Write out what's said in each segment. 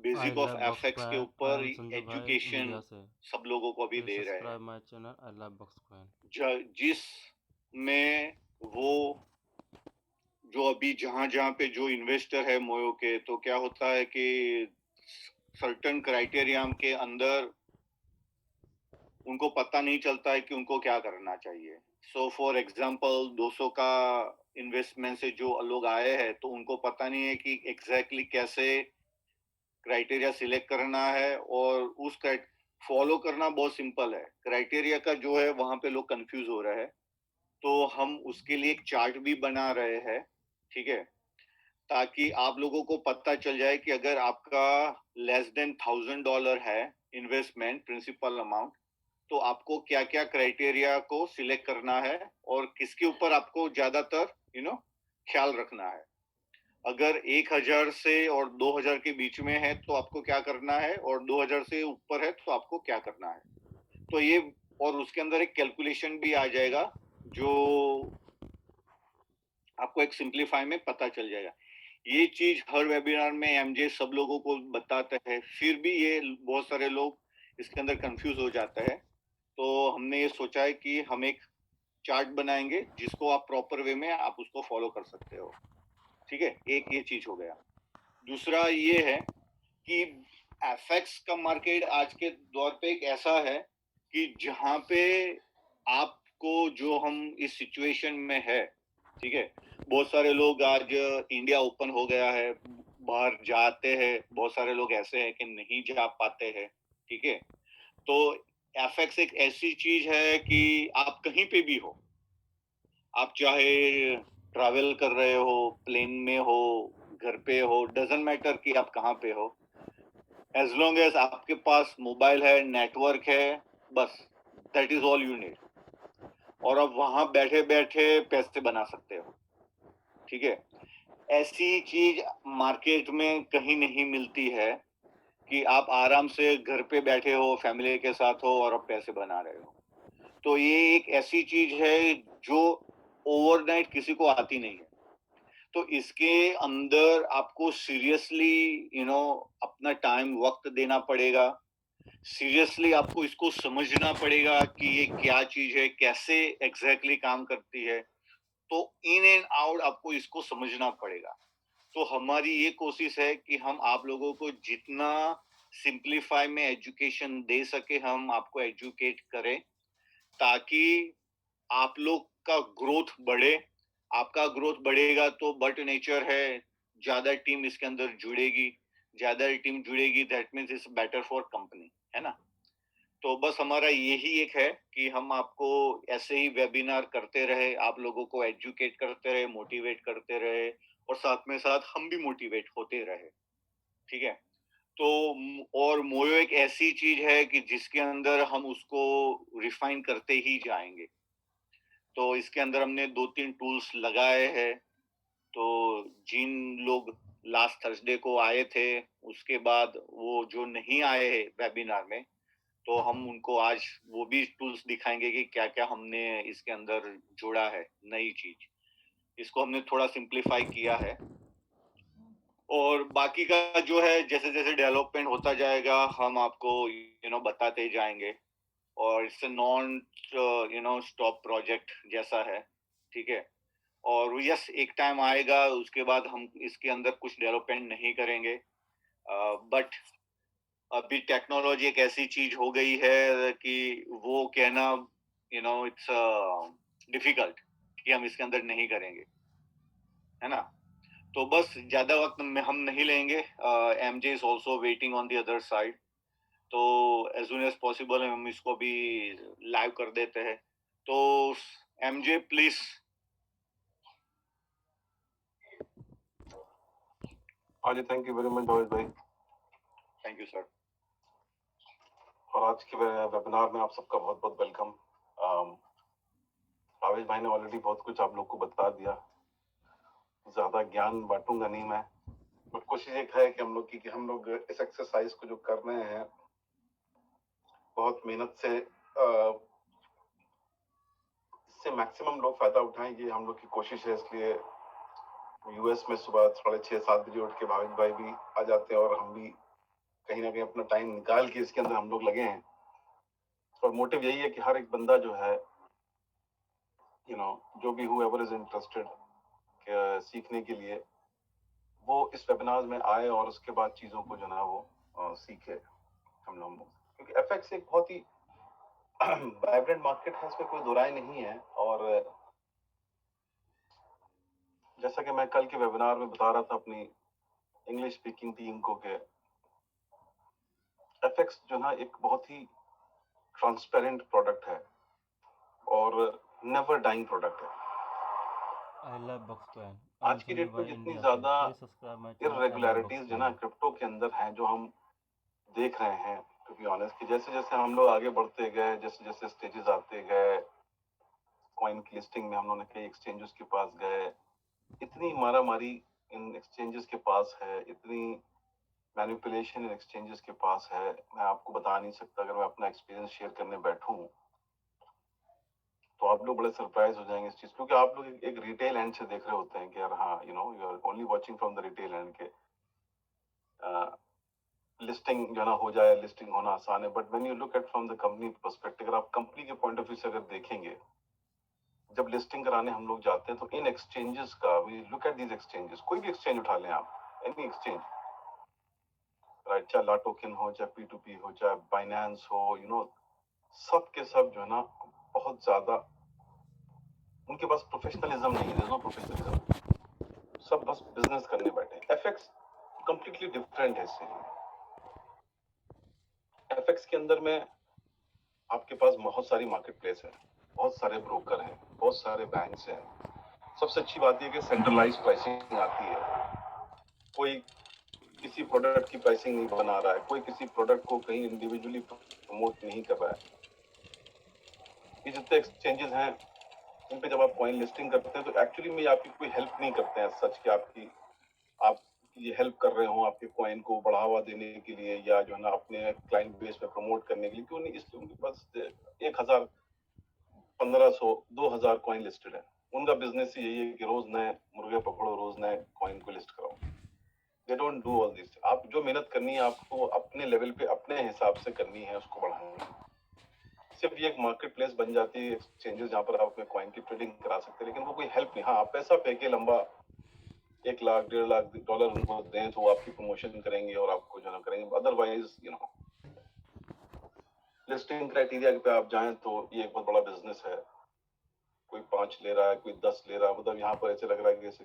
I basic of love box FX के coin. आई ऊपर M Sanju भाई एजुकेशन इंडिया से। सब लोगों को अभी प्लीज दे रहे हैं। Subscribe my channel I love box coin. जिस में वो जो अभी जहां जहां पे जो इन्वेस्टर है मोयो के, तो क्या होता है कि सर्टेन क्राइटेरिया के अंदर उनको पता नहीं चलता है कि उनको क्या करना चाहिए। सो फॉर एग्जांपल 200 का इन्वेस्टमेंट से जो लोग आए हैं, तो उनको पता नहीं है कि एग्जैक्टली कैसे क्राइटेरिया सिलेक्ट करना है, और उस फॉलो करना बहुत सिंपल है। क्राइटेरिया का जो है वहां पे लोग कंफ्यूज हो रहे हैं, तो हम उसके लिए एक चार्ट भी बना रहे हैं, ठीक है, ताकि आप लोगों को पता चल जाए कि अगर आपका लेस देन $1000 है इन्वेस्टमेंट प्रिंसिपल अमाउंट, तो आपको क्या क्या क्राइटेरिया को सिलेक्ट करना है और किसके ऊपर आपको ज्यादातर ख्याल रखना है। अगर 1000 से और 2000 के बीच में है तो आपको क्या करना है, और 2000 से ऊपर है तो आपको क्या करना है। तो ये, और उसके अंदर एक कैलकुलेशन भी आ जाएगा जो आपको एक सिंप्लीफाई में पता चल जाएगा। ये चीज हर वेबिनार में एमजे सब लोगों को बताता है, फिर भी ये बहुत सारे लोग इसके अंदर कंफ्यूज हो जाता है। तो हमने ये सोचा है कि हम एक चार्ट बनाएंगे जिसको आप प्रॉपर वे में आप उसको फॉलो कर सकते हो, ठीक है। एक ये चीज हो गया। दूसरा ये है कि एफएक्स का मार्केट आज के दौर पे एक ऐसा है कि जहां पे आपको, जो हम इस सिचुएशन में है, ठीक है, बहुत सारे लोग आज इंडिया ओपन हो गया है, बाहर जाते हैं, बहुत सारे लोग ऐसे हैं कि नहीं जा पाते हैं, ठीक है। तो एफएक्स एक ऐसी चीज है कि आप कहीं पे भी हो, आप चाहे ट्रैवल कर रहे हो, प्लेन में हो, घर पे हो, डजंट मैटर कि आप कहाँ पे हो, एज लॉन्ग एज आपके पास मोबाइल है, नेटवर्क है, बस that is all you need. और आप वहां बैठे बैठे पैसे बना सकते हो, ठीक है। ऐसी चीज मार्केट में कहीं नहीं मिलती है कि आप आराम से घर पे बैठे हो, फैमिली के साथ हो और आप पैसे बना रहे हो। तो ये एक ऐसी चीज है जो ओवरनाइट किसी को आती नहीं है। तो इसके अंदर आपको सीरियसली अपना टाइम वक्त देना पड़ेगा। सीरियसली आपको इसको समझना पड़ेगा कि ये क्या चीज है, कैसे एग्जैक्टली काम करती है। तो इन एंड आउट आपको इसको समझना पड़ेगा। तो हमारी ये कोशिश है कि हम आप लोगों को जितना सिंप्लीफाई में एजुकेशन दे सके, हम आपको एजुकेट करें, ताकि आप लोग का ग्रोथ बढ़े। आपका ग्रोथ बढ़ेगा तो बट नेचर है, ज्यादा टीम इसके अंदर जुड़ेगी, ज्यादा टीम जुड़ेगी, that means it's better for company, है ना। तो बस हमारा यही एक है कि हम आपको ऐसे ही वेबिनार करते रहे, आप लोगों को एजुकेट करते रहे, मोटिवेट करते रहे, और साथ में साथ हम भी मोटिवेट होते रहे, ठीक है। तो और मोयो एक ऐसी चीज है कि जिसके अंदर हम उसको रिफाइन करते ही जाएंगे। तो इसके अंदर हमने 2-3 टूल्स लगाए हैं। तो जिन लोग लास्ट थर्सडे को आए थे, उसके बाद वो जो नहीं आए हैं वेबिनार में, तो हम उनको आज वो भी टूल्स दिखाएंगे कि क्या क्या हमने इसके अंदर जोड़ा है, नई चीज। इसको हमने थोड़ा सिंप्लीफाई किया है, और बाकी का जो है जैसे जैसे डेवलपमेंट होता जाएगा हम आपको बताते जाएंगे। और इससे नॉन स्टॉप प्रोजेक्ट जैसा है, ठीक है। और यस, एक टाइम आएगा उसके बाद हम इसके अंदर कुछ डेवलपमेंट नहीं करेंगे, बट अभी टेक्नोलॉजी एक ऐसी चीज हो गई है कि वो कहना इट्स डिफिकल्ट कि हम इसके अंदर नहीं करेंगे, है ना। तो बस ज्यादा वक्त में हम नहीं लेंगे। MJ is also waiting on the other side. तो एज सुन एज पॉसिबल हम इसको भी लाइव कर देते हैं। तो एमजे प्लीज। हाँ जी, thank you very much Bhavesh भाई। Thank you sir. और आज के वेबिनार में आप सबका बहुत बहुत वेलकम। भावेश भाई ने ऑलरेडी बहुत कुछ आप लोग को बता दिया, ज्यादा ज्ञान बांटूंगा नहीं मैं, बट कोशिश एक है कि हम लोग इस एक्सरसाइज को जो कर रहे हैं बहुत मेहनत से इससे मैक्सिमम लोग फायदा उठाएं, ये हम लोग की कोशिश है। इसलिए यूएस में सुबह 6:30-7 बजे उठ के भावेश भाई भी आ जाते हैं और हम भी कहीं ना कहीं अपना टाइम निकाल के इसके अंदर हम लोग लगे हैं। और मोटिव यही है कि हर एक बंदा जो है जो भी whoever is interested सीखने के लिए वो इस वेबिनार में आए और उसके बाद चीजों को जो ना वो सीखे हम लोग, क्योंकि एफएक्स एक बहुत ही वाइब्रेंट मार्केट है, इसमें कोई दो राय नहीं है। और जैसा कि मैं कल के वेबिनार में बता रहा था अपनी इंग्लिश स्पीकिंग टीम को कि एफएक्स जो ना एक बहुत ही ट्रांसपेरेंट प्रोडक्ट है और नेवर डाइंग प्रोडक्ट है। I love Boxcoin. आज की डेट में जितनी ज्यादा इरेगुलरिटीज जो ना क्रिप्टो के अंदर हैं, जो हम देख रहे हैं, टू बी ऑनेस्ट, कि जैसे जैसे हम लोग आगे बढ़ते गए, जैसे जैसे स्टेजेस आते गए, कॉइन की लिस्टिंग में हम लोग कई एक्सचेंजेस के पास गए, इतनी मारामारी इन एक्सचेंजेस के पास है, इतनी मैनिपुलेशन इन एक्सचेंजेस के पास है, मैं आपको बता नहीं सकता। अगर मैं अपना एक्सपीरियंस शेयर करने बैठूं तो आप लोग बड़े सरप्राइज हो जाएंगे इस चीज, क्योंकि आप लोग एक रिटेल एंड से देख रहे होते हैं कि यार हाँ you are only watching from the retail end के लिस्टिंग जो ना हो जाए, लिस्टिंग होना आसान है। But when you look at from the company perspective, अगर आप कंपनी के पॉइंट ऑफ व्यू से अगर देखेंगे, जब लिस्टिंग कराने हम लोग जाते हैं तो इन एक्सचेंजेस का, we look at these exchanges, कोई भी एक्सचेंज उठा लें आप, एनी एक्सचेंज, राइट, चाहे लाटोकिन हो, चाहे P2P हो, चाहे बाइनेंस हो, सब के सब जो है ना बहुत ज्यादा, उनके पास प्रोफेशनलिज्म नहीं है, नो प्रोफेशनलिज्म, सब बस बिजनेस करने बैठे हैं। एफएक्स कंप्लीटली डिफरेंट है इससे। एफएक्स के अंदर में आपके पास बहुत सारी मार्केट प्लेस है, बहुत सारे ब्रोकर हैं, बहुत सारे बैंक्स हैं। सबसे अच्छी बात यह कि सेंट्रलाइज प्राइसिंग आती है, कोई किसी प्रोडक्ट की प्राइसिंग नहीं बना रहा है, कोई किसी प्रोडक्ट को कहीं इंडिविजुअली प्रमोट नहीं कर रहा है। ये जितने एक्सचेंजेस हैं इन पे जब आप कॉइन लिस्टिंग करते हैं तो एक्चुअली में आपकी कोई हेल्प नहीं करते हैं सच कि आप ये हेल्प कर रहे हो आपके कॉइन को बढ़ावा देने के लिए, या जो है ना अपने क्लाइंट बेस पे प्रमोट करने के लिए। क्यों नहीं, इसलिए उनके पास 1000 1500 2000 कॉइन लिस्टेड है। उनका बिजनेस ही यही है कि रोज नए मुर्गे पकड़ो, रोज नए कॉइन को लिस्ट कराओ। They don't do all this. आप जो मेहनत करनी है आपको अपने लेवल पे अपने हिसाब से करनी है, उसको बढ़ानी है। सिर्फ ये एक मार्केट प्लेस बन जाती है एक्सचेंजेस जहाँ पर आप अपने कॉइन की ट्रेडिंग करा सकते हैं, लेकिन वो कोई हेल्प नहीं। हाँ, आप पैसा फेंके लंबा, 1 लाख $1.5 लाख उनको दें तो वो आपकी प्रमोशन करेंगे और आपको जो ना करेंगे। अदरवाइज लिस्टिंग क्राइटेरिया पे आप जाएं तो ये एक बहुत बड़ा बिजनेस है। कोई 5 ले रहा है, कोई 10 ले रहा है, मतलब यहाँ पर ऐसे लग रहा है कि जैसे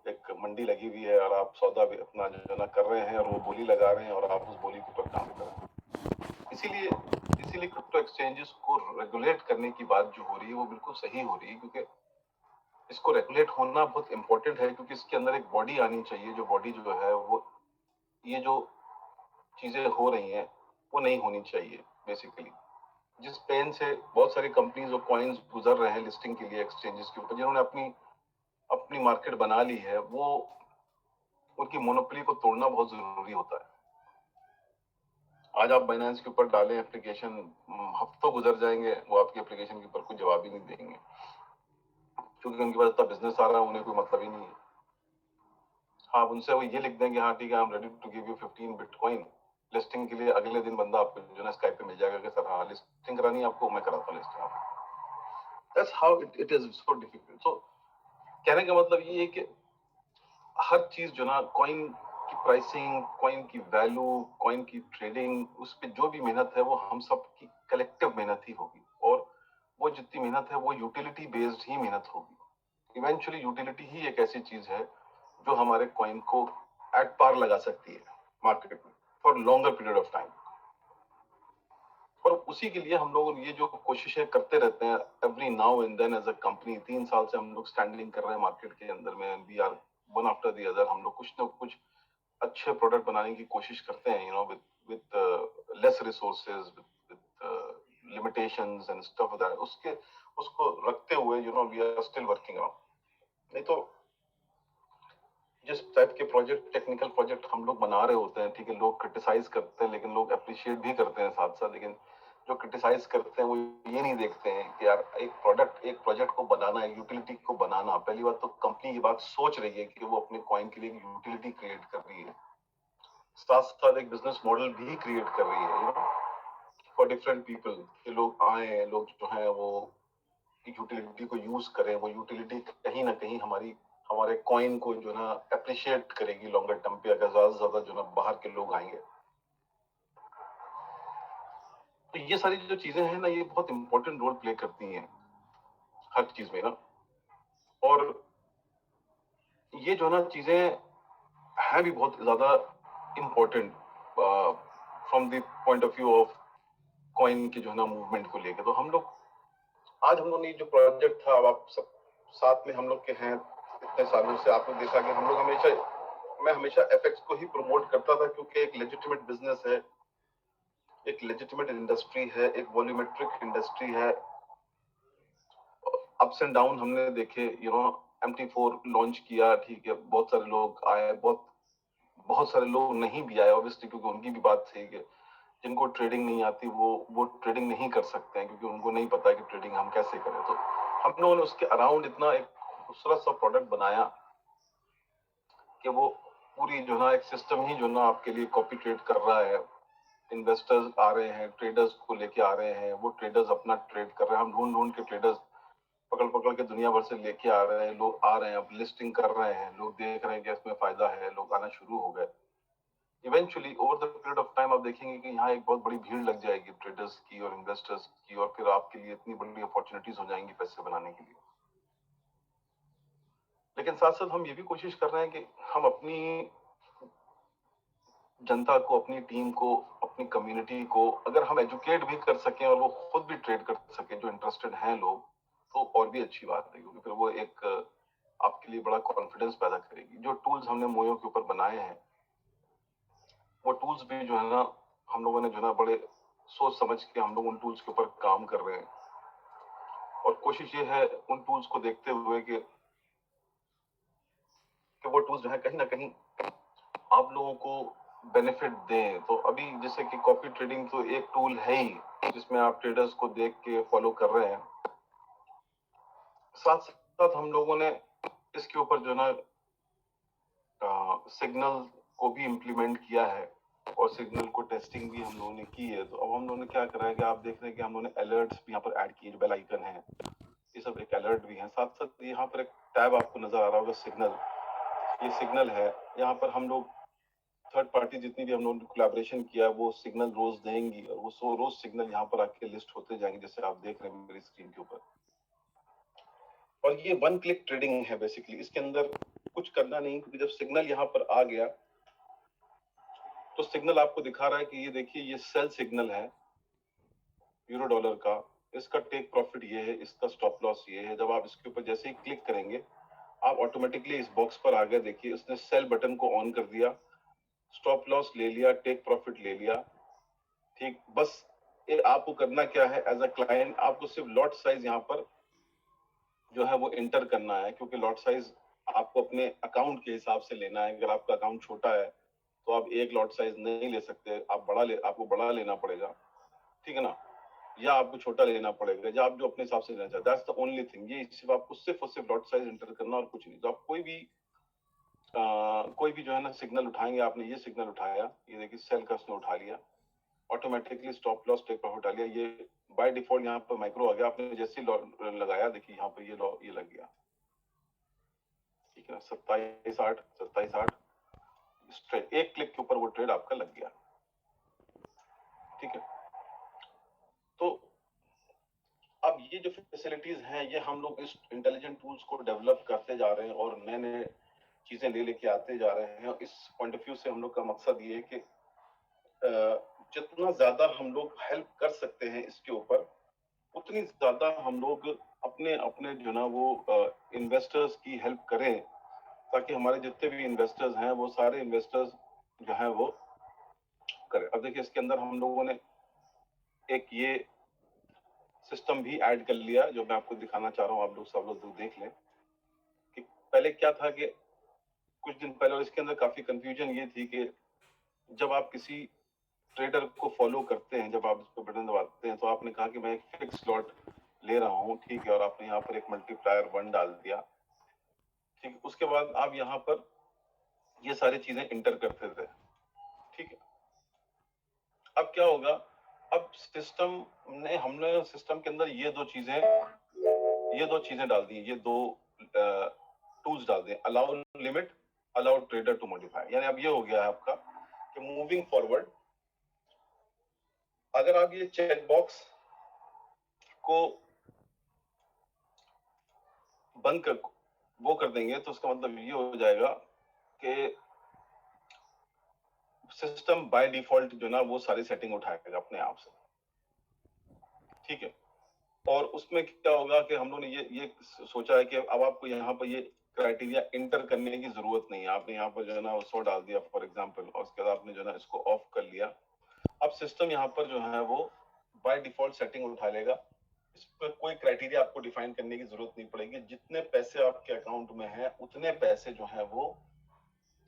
एक मंडी लगी हुई है और आप सौदा भी अपना जो ना कर रहे हैं और वो बोली लगा रहे हैं और आप उस बोली के ऊपर काम कर रहे हैं। इसीलिए क्रिप्टो एक्सचेंजेस को रेगुलेट करने की बात जो हो रही है वो बिल्कुल सही हो रही है, क्योंकि इसको रेगुलेट होना बहुत इंपॉर्टेंट है, क्योंकि इसके अंदर एक बॉडी आनी चाहिए, जो बॉडी जो है वो ये जो चीजें हो रही हैं वो नहीं होनी चाहिए। बेसिकली जिस पेन से बहुत सारी कंपनीज और कॉइन्स गुजर रहे हैं लिस्टिंग के लिए एक्सचेंजेस के ऊपर, जिन्होंने अपनी मार्केट बना ली है, वो उनकी मोनोपोली को तोड़ना बहुत जरूरी होता है। आज आप बाइनेंस के ऊपर डालें एप्लीकेशन, हफ्तों गुजर जाएंगे, वो आपकी एप्लीकेशन के ऊपर कोई जवाब ही नहीं देंगे, क्योंकि उनके पास इतना बिजनेस आ रहा है, उन्हें कोई मतलब ही नहीं है। हाँ, उनसे वो ये लिख देंगे, हाँ ठीक है, I am ready to give you 15 bitcoin listing के लिए। अगले दिन बंदा आपको जो है स्काइप पे मिल जाएगा कि सर हाँ लिस्टिंग करानी है आपको, मैं कराता हूँ लिस्टिंग आपको। That's how it is so difficult. So कहने का मतलब ये है कि हर चीज जो ना कॉइन की प्राइसिंग, कॉइन की वैल्यू, कॉइन की ट्रेडिंग, उस पर जो भी मेहनत है वो हम सब की कलेक्टिव मेहनत ही होगी, और वो जितनी मेहनत है वो यूटिलिटी बेस्ड ही मेहनत होगी। इवेंचुअली यूटिलिटी ही एक ऐसी चीज है जो हमारे कॉइन को एट पार लगा सकती है मार्केट में for longer period of time. और उसी के लिए हम लोग ये जो कोशिशें करते रहते हैं every now and then as a company, 3 साल से हम लोग स्टैंडिंग कर रहे हैं मार्केट के अंदर में, we are one after the other. हम लोग कुछ ना कुछ अच्छे प्रोडक्ट बनाने की कोशिश करते हैं, with less resources, with limitations and stuff that, उसको रखते हुए we are still working on. नहीं तो जिस टाइप के प्रोजेक्ट, टेक्निकल प्रोजेक्ट हम लोग बना रहे होते हैं, ठीक है, लोग क्रिटिसाइज करते हैं लेकिन लोग अप्रिशिएट भी करते हैं साथ साथ। लेकिन जो क्रिटिसाइज करते हैं वो ये नहीं देखते हैं कि यार एक प्रोजेक्ट को बनाना, एक यूटिलिटी को बनाना, पहली बात तो कंपनी ये बात सोच रही है कि वो अपने कॉइन के लिए यूटिलिटी क्रिएट कर रही है। साथ साथ एक बिजनेस मॉडल भी क्रिएट कर रही है, you know, for different people, कि लोग आए, लोग जो है वो यूटिलिटी को यूज करें, वो यूटिलिटी कहीं ना कहीं हमारे कॉइन को जो ना अप्रिशिएट करेगी लॉन्गर टर्म पे, अगर ज्यादा से ज्यादा जो ना बाहर के लोग आएंगे। तो ये सारी जो चीजें हैं ना, ये बहुत इंपॉर्टेंट रोल प्ले करती हैं हर चीज में ना। और ये जो ना चीजें हैं भी बहुत ज्यादा important from the point of view of coin के जो है ना मूवमेंट को लेके। तो हम लोग आज हम लोग ने जो प्रोजेक्ट था, अब आप सब साथ में हम लोग के हैं इतने सालों से, आपने देखा कि हम लोग मैं हमेशा एफएक्स को ही प्रमोट करता था, क्योंकि एक लेजिटिमेट बिजनेस है, एक लेजिटिमेट इंडस्ट्री है, एक वॉल्यूमेट्रिक इंडस्ट्री है। अप्स एंड डाउन हमने देखे, यू नो, MT4 लॉन्च किया, ठीक है, बहुत सारे लोग आए, बहुत सारे लोग नहीं भी आए ऑब्वियसली, क्योंकि उनकी भी बात थी कि जिनको ट्रेडिंग नहीं आती वो ट्रेडिंग नहीं कर सकते हैं, क्योंकि उनको नहीं पता कि ट्रेडिंग हम कैसे करें। तो हम लोगों ने उसके अराउंड इतना एक खूबसूरत सा प्रोडक्ट बनाया कि वो पूरी जो ना एक सिस्टम ही जो ना आपके लिए कॉपी ट्रेड कर रहा है। इन्वेस्टर्स आ रहे हैं, ट्रेडर्स को लेके आ रहे हैं, वो ट्रेडर्स अपना ट्रेड कर रहे हैं, हम ढूंढ ढूंढ के ट्रेडर्स पकड़ पकड़ के दुनिया भर से लेके आ रहे हैं, लोग आ रहे हैं, अब लिस्टिंग कर रहे हैं, लोग देख रहे हैं कि इसमें फायदा है, लोग आना शुरू हो गए। Eventually over the period of time आप देखेंगे कि यहाँ एक बहुत बड़ी भीड़ लग जाएगी ट्रेडर्स की और इन्वेस्टर्स की, और फिर आपके लिए इतनी बड़ी अपॉर्चुनिटीज हो जाएंगी पैसे बनाने के लिए। लेकिन साथ साथ हम ये भी कोशिश कर रहे हैं कि हम अपनी जनता को, अपनी टीम को, अपनी कम्युनिटी को अगर हम एजुकेट भी कर सकें और वो खुद भी ट्रेड कर सकें, जो इंटरेस्टेड हैं लोग, तो और भी अच्छी बात है, क्योंकि फिर वो एक आपके लिए बड़ा कॉन्फिडेंस पैदा करेगी। जो टूल्स हमने मोयो के ऊपर बनाए हैं, वो टूल्स भी जो है ना हम लोगों ने जो ना बड़े सोच समझ के हम लोग उन टूल्स के ऊपर काम कर रहे हैं। और कोशिश ये है उन टूल्स को देखते हुए कि वो टूल्स जो है कहीं ना कहीं आप लोगों को बेनिफिट दें। तो अभी जैसे कि कॉपी ट्रेडिंग तो एक टूल है ही, जिसमें आप ट्रेडर्स को देख के फॉलो कर रहे हैं। साथ साथ हम लोगों ने इसके ऊपर जो ना सिग्नल को भी इम्प्लीमेंट किया है, और सिग्नल को टेस्टिंग भी हम लोगों ने की है। तो अब हम लोगों ने क्या करा है कि आप देख रहे हैं कि हम लोगों ने अलर्ट्स भी यहाँ पर ऐड किए, जो बेल आइकन है, ये सब एक अलर्ट भी है। साथ साथ यहाँ पर एक टैब आपको नजर आ रहा होगा, सिग्नल, ये सिग्नल है। यहाँ पर हम लोग थर्ड पार्टी जितनी भी हम लोगों ने कोलैबोरेशन किया, वो सिग्नल रोज देंगी, और वो रोज सिग्नल यहाँ पर आके लिस्ट होते जाएंगे, जैसे आप देख रहे हैं मेरी स्क्रीन के ऊपर। और ये वन क्लिक ट्रेडिंग है बेसिकली, इसके अंदर कुछ करना नहीं, क्योंकि जब सिग्नल यहाँ पर आ गया तो सिग्नल आपको दिखा रहा है कि ये देखिए, ये सेल सिग्नल है यूरो डॉलर का, इसका टेक प्रॉफिट ये है, इसका स्टॉप लॉस ये है। जब आप इसके ऊपर जैसे ही क्लिक करेंगे, आप ऑटोमेटिकली इस बॉक्स पर आ गए, देखिए उसने सेल बटन को ऑन कर दिया, स्टॉप लॉस ले लिया, टेक प्रॉफिट ले लिया। ठीक, बस आपको करना क्या है एज अ क्लाइंट, आपको सिर्फ लॉट साइज यहाँ पर जो है वो एंटर करना है, क्योंकि लॉट साइज आपको अपने अकाउंट के हिसाब से लेना है। अगर आपका अकाउंट छोटा है तो आप एक लॉट साइज नहीं ले सकते, आपको बड़ा लेना पड़ेगा, ठीक है ना, या आपको छोटा लेना पड़ेगा, या आप जो अपने हिसाब से लेना चाहते हैं। दैट्स द ओनली थिंग, ये सिर्फ आपको सिर्फ और सिर्फ लॉट साइज एंटर करना और कुछ नहीं। तो आप कोई भी जो है ना सिग्नल उठाएंगे, आपने ये सिग्नल उठाया, ये देखिए सेल का उसने उठा लिया, automatically stop loss take profit आ लिया, ये बाय डिफॉल्ट यहाँ पर माइक्रो आ गया। आपने जैसे लगाया, देखिए यहाँ पर ये लग गया, ठीक है ना, 27.8 एक क्लिक के ऊपर वो ट्रेड आपका लग गया, ठीक है। तो अब ये जो फैसिलिटीज हैं, ये हम लोग इस इंटेलिजेंट टूल्स को डेवलप करते जा रहे हैं और नए नए चीजें लेके आते जा रहे हैं। इस पॉइंट ऑफ व्यू से हम लोग का मकसद ये है कि जितना ज्यादा हम लोग हेल्प कर सकते हैं इसके ऊपर, उतनी ज्यादा हम लोग अपने अपने जो ना वो इन्वेस्टर्स की हेल्प करें, ताकि हमारे जितने भी इन्वेस्टर्स हैं वो सारे इन्वेस्टर्स जो है वो करें। अब देखिए इसके अंदर हम लोगों ने एक ये सिस्टम भी ऐड कर लिया, जो मैं आपको दिखाना चाह रहा हूँ, आप लोग सब लोग देख लें कि पहले क्या था कि कुछ दिन पहले, और इसके अंदर काफी कंफ्यूजन ये थी कि जब आप किसी ट्रेडर को फॉलो करते हैं, जब आप इस पर बटन दबाते हैं, तो आपने कहा कि मैं एक फिक्स लॉट ले रहा हूँ, ठीक है, और आपने यहाँ पर एक मल्टीप्लायर 1 डाल दिया, ठीक। उसके बाद आप यहाँ पर ये सारी चीजें इंटर करते थे, ठीक। अब क्या होगा, अब सिस्टम ने हमने सिस्टम के अंदर ये दो चीजें डाल दी, ये दो टूल्स डाल दिए, allow limit, allow trader to modify. यानी अब ये हो गया है आपका कि मूविंग फॉरवर्ड अगर आप ये चेक बॉक्स को बंद कर वो कर देंगे तो उसका मतलब ये हो जाएगा कि सिस्टम बाय डिफॉल्ट जो ना वो सारी सेटिंग उठाएगा अपने आप से, ठीक है। और उसमें क्या होगा कि हम लोगों ने ये सोचा है कि अब आपको यहाँ पर ये क्राइटेरिया इंटर करने की जरूरत नहीं है। आपने यहाँ पर जो है ना 100 डाल दिया फॉर एग्जांपल, और उसके बाद आपने जो है ना इसको ऑफ कर लिया। अब सिस्टम यहाँ पर जो है वो बाय डिफॉल्ट सेटिंग उठा लेगा, इस पर कोई क्राइटेरिया आपको डिफाइन करने की जरूरत नहीं पड़ेगी। जितने पैसे आपके अकाउंट में है उतने पैसे जो है वो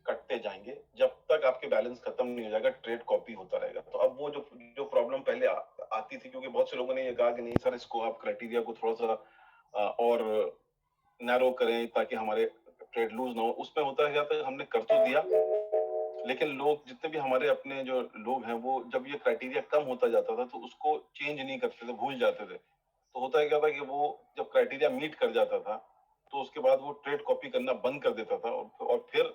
कटते जाएंगे जब तक आपके बैलेंस खत्म नहीं हो जाएगा, ट्रेड कॉपी होता रहेगा। तो अब वो जो प्रॉब्लम पहले आती थी, क्योंकि बहुत से लोगों ने ये कहा कि नहीं सर इसको आप क्राइटेरिया को थोड़ा सा और नैरो करें ताकि हमारे ट्रेड लूज ना हो। उसमें होता है क्या था, हमने कर तो दिया लेकिन लोग जितने भी हमारे अपने जो लोग हैं वो जब ये क्राइटेरिया कम होता जाता था तो उसको चेंज नहीं करते थे, भूल जाते थे। तो होता क्या था कि वो जब क्राइटेरिया मीट कर जाता था तो उसके बाद वो ट्रेड कॉपी करना बंद कर देता था, और फिर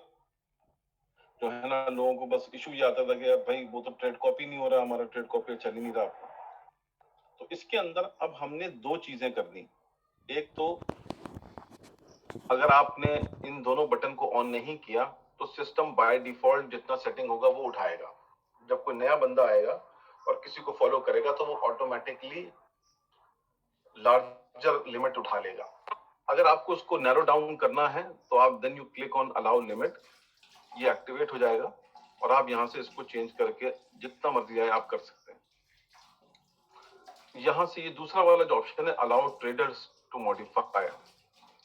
जो है ना लोगों को बस इशू ये आता था कि भाई वो तो ट्रेड कॉपी नहीं हो रहा, हमारा ट्रेड कॉपी चल ही नहीं रहा। तो इसके अंदर अब हमने दो चीजें कर दी। एक तो अगर आपने इन दोनों बटन को ऑन नहीं किया तो सिस्टम बाय डिफॉल्ट जितना सेटिंग होगा वो उठाएगा। जब कोई नया बंदा आएगा और किसी को फॉलो करेगा तो वो ऑटोमेटिकली लार्जर लिमिट उठा लेगा। अगर आपको उसको नैरो डाउन करना है तो आप then you click on allow limit, ये एक्टिवेट हो जाएगा और आप यहां से इसको चेंज करके जितना मर्जी आए आप कर सकते हैं। यहां से ये दूसरा वाला जो ऑप्शन है अलाउ ट्रेडर्स टू मॉडिफाई,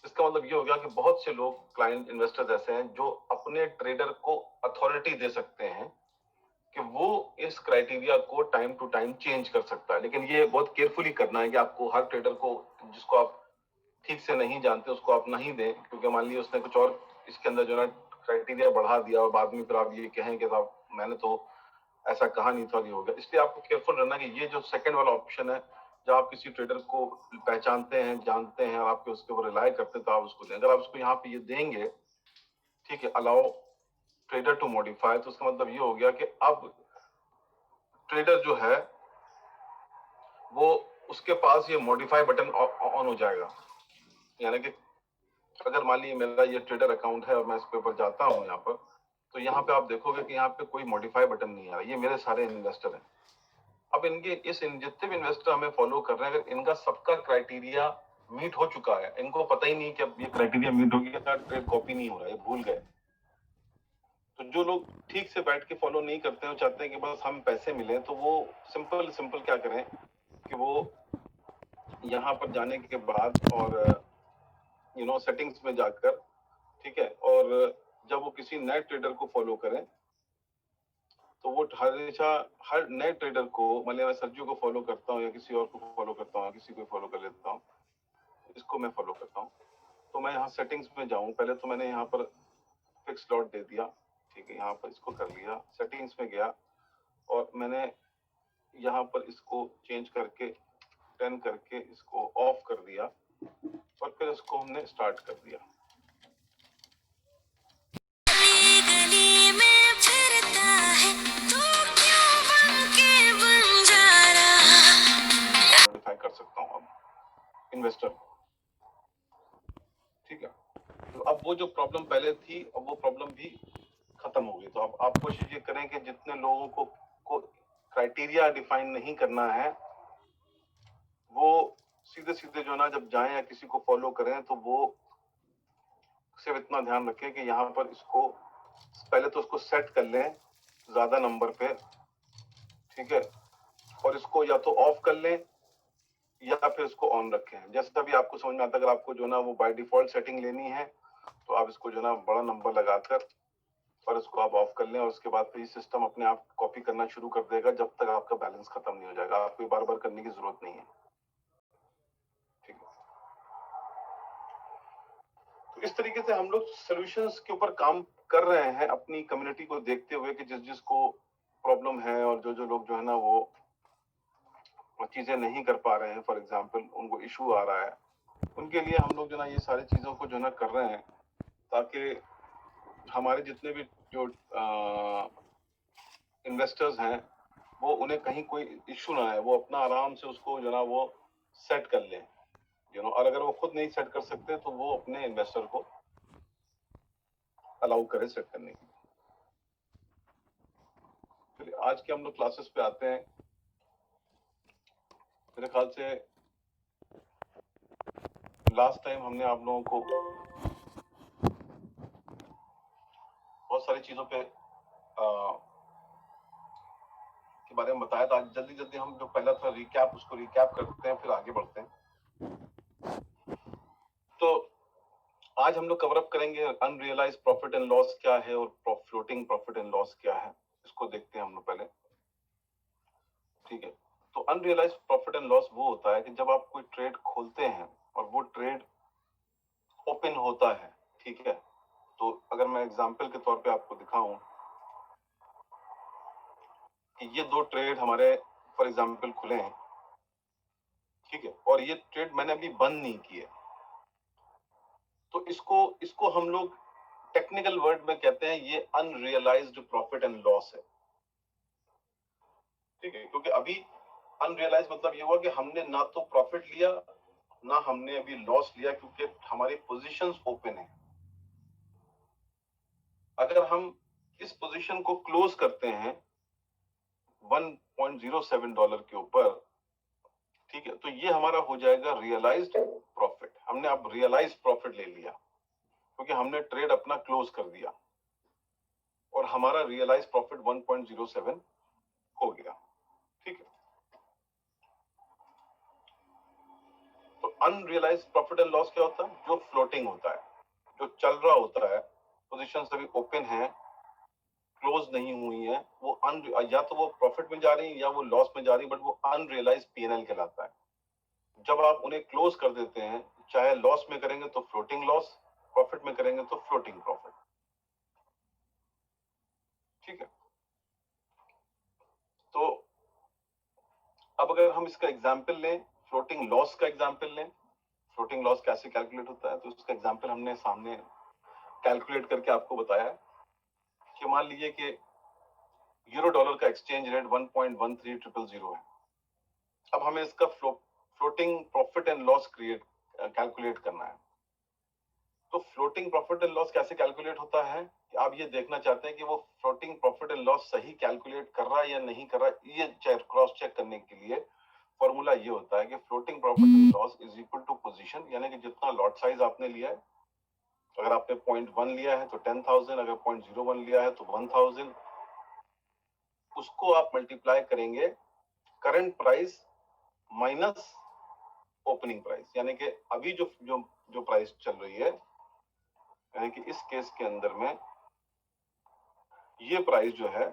इसका मतलब ये हो गया कि बहुत से लोग क्लाइंट इन्वेस्टर्स ऐसे हैं जो अपने ट्रेडर को अथॉरिटी दे सकते हैं कि वो इस क्राइटेरिया को टाइम टू टाइम चेंज कर सकता है। लेकिन ये बहुत केयरफुली करना है कि आपको हर ट्रेडर को जिसको आप ठीक से नहीं जानते उसको आप नहीं दें, क्योंकि मान लीजिए उसने कुछ और इसके अंदर जो है क्राइटेरिया बढ़ा दिया और बाद में फिर आप ये कहें कि साहब मैंने तो ऐसा कहा नहीं था, ये हो गया। इसलिए आपको केयरफुल रहना कि ये जो सेकंड वाला ऑप्शन है, जब आप किसी ट्रेडर को पहचानते हैं, जानते हैं और आपके उसके ऊपर रिलाय करते हैं तो आप उसको दें। अगर आप उसको यहाँ पे ये देंगे, ठीक है, अलाउ ट्रेडर टू मॉडिफाई, तो उसका मतलब ये हो गया कि अब ट्रेडर जो है वो उसके पास ये मॉडिफाई बटन ऑन हो जाएगा। यानी कि अगर मान लीजिए मेरा ये ट्रेडर अकाउंट है और मैं इसके ऊपर जाता हूँ यहाँ पर, तो यहाँ पे आप देखोगे कि यहाँ पे कोई मॉडिफाई बटन नहीं आ रहा। ये मेरे सारे इन्वेस्टर हैं। अब इनके जितने भी इन्वेस्टर हमें फॉलो कर रहे हैं, अगर इनका सबका क्राइटेरिया मीट हो चुका है, इनको पता ही नहीं कि अब ये क्राइटेरिया मीट हो गया, ट्रेड कॉपी नहीं हो रहा है, भूल गए। तो जो लोग ठीक से बैठ के फॉलो नहीं करते हैं, चाहते हैं कि बस हम पैसे मिले, तो वो सिंपल क्या करें कि वो यहाँ पर जाने के बाद और सेटिंग्स में जाकर, ठीक है, और जब वो किसी नए ट्रेडर को फॉलो करें तो वो हमेशा हर नए ट्रेडर को, मतलब मैं सरजू को फॉलो करता हूँ या किसी और को फॉलो करता हूँ, किसी को फॉलो कर लेता हूँ, इसको मैं फॉलो करता हूँ, तो मैं यहाँ सेटिंग्स में जाऊँ। पहले तो मैंने यहाँ पर फिक्स लॉट दे दिया, ठीक है, यहाँ पर इसको कर लिया, सेटिंग्स में गया और मैंने यहाँ पर इसको चेंज करके 10 करके इसको ऑफ कर दिया और फिर इसको हमने स्टार्ट कर दिया। मॉडिफाई कर सकता हूँ अब इन्वेस्टर, ठीक है। तो अब वो जो प्रॉब्लम पहले थी अब वो प्रॉब्लम भी खत्म हो गई। तो अब आप कोशिश ये करें कि जितने लोगों को क्राइटेरिया डिफाइन नहीं करना है वो सीधे जो ना जब जाएं या किसी को फॉलो करें तो वो सिर्फ इतना ध्यान रखें कि यहाँ पर इसको पहले तो उसको सेट कर लें ज्यादा नंबर पे, ठीक है, और इसको या तो ऑफ कर लें या फिर इसको ऑन रखें। जैसा भी आपको समझ में आता है, अगर आपको जो ना वो बाय डिफॉल्ट सेटिंग लेनी है तो आप इसको जो ना बड़ा नंबर लगाकर और इसको आप ऑफ कर लें और उसके बाद फिर सिस्टम अपने आप कॉपी करना शुरू कर देगा जब तक आपका बैलेंस खत्म नहीं हो जाएगा। आपको बार बार करने की जरूरत नहीं है, ठीक है। तो इस तरीके से हम लोग सॉल्यूशंस के ऊपर काम कर रहे हैं अपनी कम्युनिटी को देखते हुए कि जिसको प्रॉब्लम है और जो जो लोग जो है ना वो चीजें नहीं कर पा रहे हैं, फॉर एग्जांपल उनको इशू आ रहा है, उनके लिए हम लोग जो ना ये सारी चीजों को जो ना कर रहे हैं ताकि हमारे जितने भी जो इन्वेस्टर्स हैं वो उन्हें कहीं कोई इश्यू ना है, वो अपना आराम से उसको जो ना वो सेट कर लें, और अगर वो खुद नहीं सेट कर सकते तो वो अपने इन्वेस्टर को अलाउ करें सेट करने की। चलिए आज के हम लोग क्लासेस पे आते हैं। मेरे ख्याल से लास्ट टाइम हमने आप लोगों को बहुत सारी चीजों पे के बारे में बताया था। आज जल्दी जल्दी हम जो पहला था रिकैप, उसको रिकैप करते हैं, फिर आगे बढ़ते हैं। तो आज हम लोग कवर अप करेंगे अनरियलाइज प्रॉफिट एंड लॉस क्या है और फ्लोटिंग प्रॉफिट एंड लॉस क्या है, इसको देखते हैं हम लोग पहले। ठीक है, तो अनरियलाइज प्रॉफिट एंड लॉस वो होता है कि जब आप कोई ट्रेड खोलते हैं और वो ट्रेड ओपन होता है, ठीक है, तो अगर मैं एग्जांपल के तौर पे आपको दिखाऊं कि ये दो ट्रेड हमारे फॉर एग्जांपल खुले हैं, ठीक है, और ये ट्रेड मैंने अभी बंद नहीं किए, तो इसको हम लोग टेक्निकल वर्ड में कहते हैं ये अनरियलाइज्ड प्रॉफिट एंड लॉस है। ठीक है, क्योंकि अभी अनरियलाइज मतलब ये हुआ कि हमने ना तो प्रॉफिट लिया ना हमने अभी लॉस लिया, क्योंकि हमारी पोजीशंस ओपन है। अगर हम इस पोजीशन को क्लोज करते हैं $1.07 के ऊपर, ठीक है, तो ये हमारा हो जाएगा रियलाइज्ड प्रॉफिट। हमने अब रियलाइज्ड प्रॉफिट ले लिया क्योंकि हमने ट्रेड अपना क्लोज कर दिया और हमारा रियलाइज्ड प्रॉफिट 1.07 हो गया। ठीक है, तो अनरियलाइज्ड प्रॉफिट एंड लॉस क्या होता है? जो फ्लोटिंग होता है, जो चल रहा होता है, पोजीशन अभी ओपन है, क्लोज नहीं हुई है, वो या तो वो प्रॉफिट में जा रही है या वो लॉस में जा रही है, बट वो अनरियलाइज्ड पीएनएल कहलाता है। जब आप उन्हें क्लोज कर देते हैं, चाहे लॉस में करेंगे तो फ्लोटिंग लॉस, प्रॉफिट में करेंगे तो फ्लोटिंग प्रॉफिट। ठीक है, तो अब अगर हम इसका एग्जाम्पल लें, फ्लोटिंग लॉस का एग्जाम्पल लें, फ्लोटिंग लॉस कैसे कैलकुलेट होता है, तो उसका एग्जाम्पल हमने सामने कैलकुलेट करके आपको बताया कि मान लीजिए कि यूरो डॉलर का एक्सचेंज रेट 1.13000 है। अब हमें इसका floating profit and loss calculate करना है। तो फ्लोटिंग प्रॉफिट एंड लॉस कैसे कैलकुलेट होता है कि आप ये देखना चाहते हैं कि वो फ्लोटिंग प्रॉफिट एंड लॉस सही कैलकुलेट कर रहा है या नहीं कर रहा है, ये क्रॉस चेक करने के लिए फॉर्मूला ये होता है कि floating profit and loss is equal to position, यानी कि जितना लॉट साइज आपने लिया है, अगर आपने 0.1 लिया है तो 10,000, अगर 0.01 लिया है तो 1,000, उसको आप मल्टीप्लाई करेंगे current price minus opening price, यानी कि अभी जो जो जो प्राइस चल रही है, यानी कि इस केस के अंदर में ये प्राइस जो है,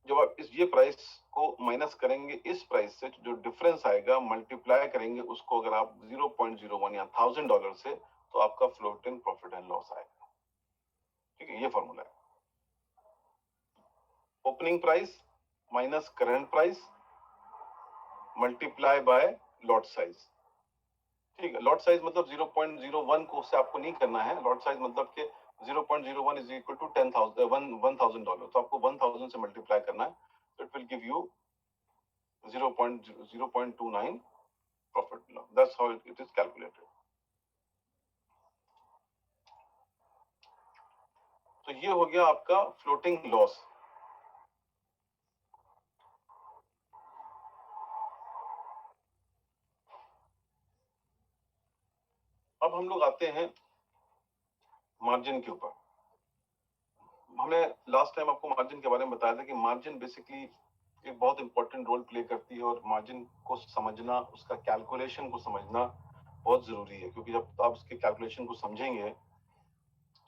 जब आप ये प्राइस को माइनस करेंगे इस प्राइस से, जो डिफरेंस आएगा मल्टीप्लाई करेंगे उसको, अगर आप 0.01 या $1,000 से, तो आपका फ्लोटिंग प्रॉफिट एंड लॉस आएगा। ठीक है, ये फॉर्मूला है। Opening price minus current price multiply by lot size. ठीक है, लॉट साइज मतलब 0.01 को उससे आपको नहीं करना है, लॉट साइज मतलब कि 0.01 इज इक्वल टू $1,000, तो आपको 1,000 से मल्टीप्लाई करना है, तो it will give you 0.29 profit. That's how it is calculated. तो ये हो गया आपका फ्लोटिंग लॉस। अब हम लोग आते हैं मार्जिन के ऊपर। हमने लास्ट टाइम आपको मार्जिन के बारे में बताया था कि मार्जिन बेसिकली एक बहुत इंपॉर्टेंट रोल प्ले करती है, और मार्जिन को समझना, उसका कैलकुलेशन को समझना बहुत जरूरी है, क्योंकि जब आप उसके कैलकुलेशन को समझेंगे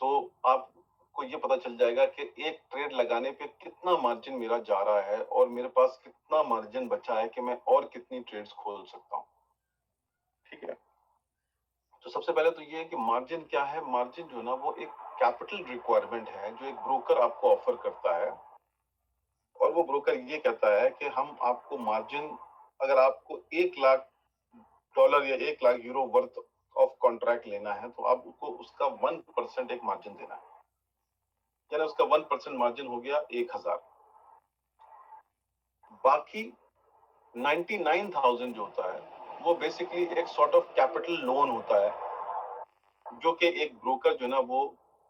तो आपको ये पता चल जाएगा कि एक ट्रेड लगाने पे कितना मार्जिन मेरा जा रहा है और मेरे पास कितना मार्जिन बचा है कि मैं और कितनी ट्रेड्स खोल सकता हूँ। ठीक है, तो सबसे पहले तो ये है कि मार्जिन क्या है। मार्जिन जो ना वो एक कैपिटल रिक्वायरमेंट है जो एक ब्रोकर आपको ऑफर करता है वो ब्रोकर ये कहता है कि हम आपको मार्जिन, अगर आपको $1 लाख या $1 लाख वर्थ ऑफ कॉन्ट्रैक्ट लेना है तो आपको उसका 1% एक मार्जिन देना है, यानी उसका 1% मार्जिन हो गया 1000। बाकी 99,000 जो होता है वो बेसिकली एक सॉर्ट ऑफ कैपिटल लोन होता है, जो कि एक ब्रोकर जो ना वो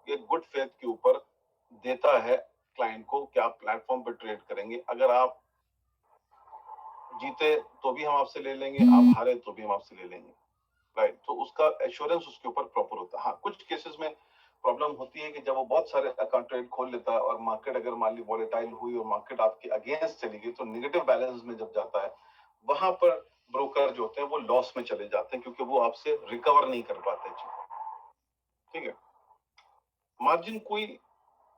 एक गुड फेथ के ऊपर देता है क्लाइंट को कि आप प्लेटफॉर्म पर ट्रेड करेंगे, अगर आप जीते तो भी हम आपसे ले लेंगे, आप हारे तो भी हम आपसे ले लेंगे, राइट। तो उसका एश्योरेंस उसके ऊपर प्रॉपर होता है। हाँ, कुछ केसेस में प्रॉब्लम होती है कि जब वो बहुत सारे अकाउंट ट्रेड खोल लेता है और मार्केट अगर मान ली वॉलेटाइल हुई और मार्केट आपके अगेंस्ट चली गई तो नेगेटिव बैलेंस में जब जाता है वहां पर ब्रोकर जो होते हैं वो लॉस में चले जाते हैं, क्योंकि वो आपसे रिकवर नहीं कर पाते। ठीक है, मार्जिन कोई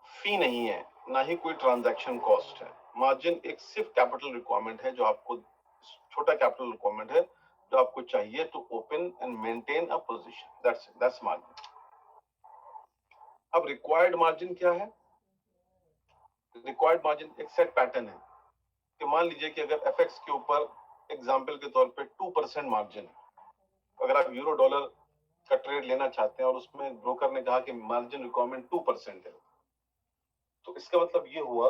फी नहीं है, ना ही कोई ट्रांजैक्शन कॉस्ट है। मार्जिन एक सिर्फ कैपिटल रिक्वायरमेंट है, जो आपको छोटा कैपिटल रिक्वायरमेंट है जो आपको चाहिए to open and maintain a position, that's margin. अब रिक्वायर्ड मार्जिन क्या है? रिक्वायर्ड मार्जिन एक सेट पैटर्न है कि मान लीजिए कि अगर एफएक्स के ऊपर एग्जांपल के तौर पे 2% मार्जिन है, अगर आप यूरो डॉलर का ट्रेड लेना चाहते हैं और उसमें ब्रोकर ने कहा कि मार्जिन रिक्वायरमेंट 2% है, तो इसका मतलब ये हुआ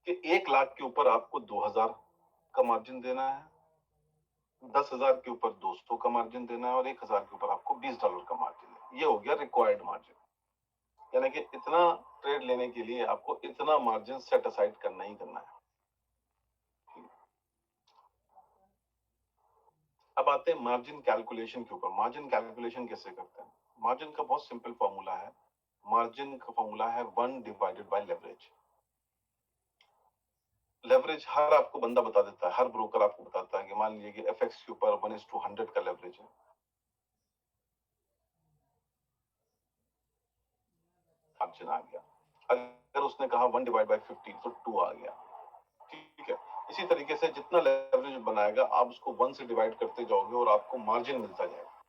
कि 1 लाख के ऊपर आपको 2000 का मार्जिन देना है, 10,000 के ऊपर 200 का मार्जिन देना है और 1000 के ऊपर आपको $20 का मार्जिन है। ये हो गया रिक्वायर्ड मार्जिन, यानी कि इतना ट्रेड लेने के लिए आपको इतना मार्जिन सेट असाइड करना ही करना है। अब आते हैं मार्जिन कैलकुलेशन के ऊपर। मार्जिन कैलकुलेशन कैसे करते हैं? मार्जिन का बहुत सिंपल फॉर्मूला है। मार्जिन का फॉर्मूला है 1 डिवाइडेड बाय लेवरेज। लेवरेज हर आपको बंदा बता देता है, हर ब्रोकर आपको बताता है कि मान लीजिए कि एफएक्स के ऊपर 1:100 का लेवरेज है, मार्जिन आ गया। अगर उसने कहा 1 डिवाइड बाय 50 तो 2 आ गया। ठीक है, इसी तरीके से जितना लेवरेज बनाएगा आप उसको 1 से डिवाइड करते जाओगे और आपको मार्जिन मिलता जाएगा।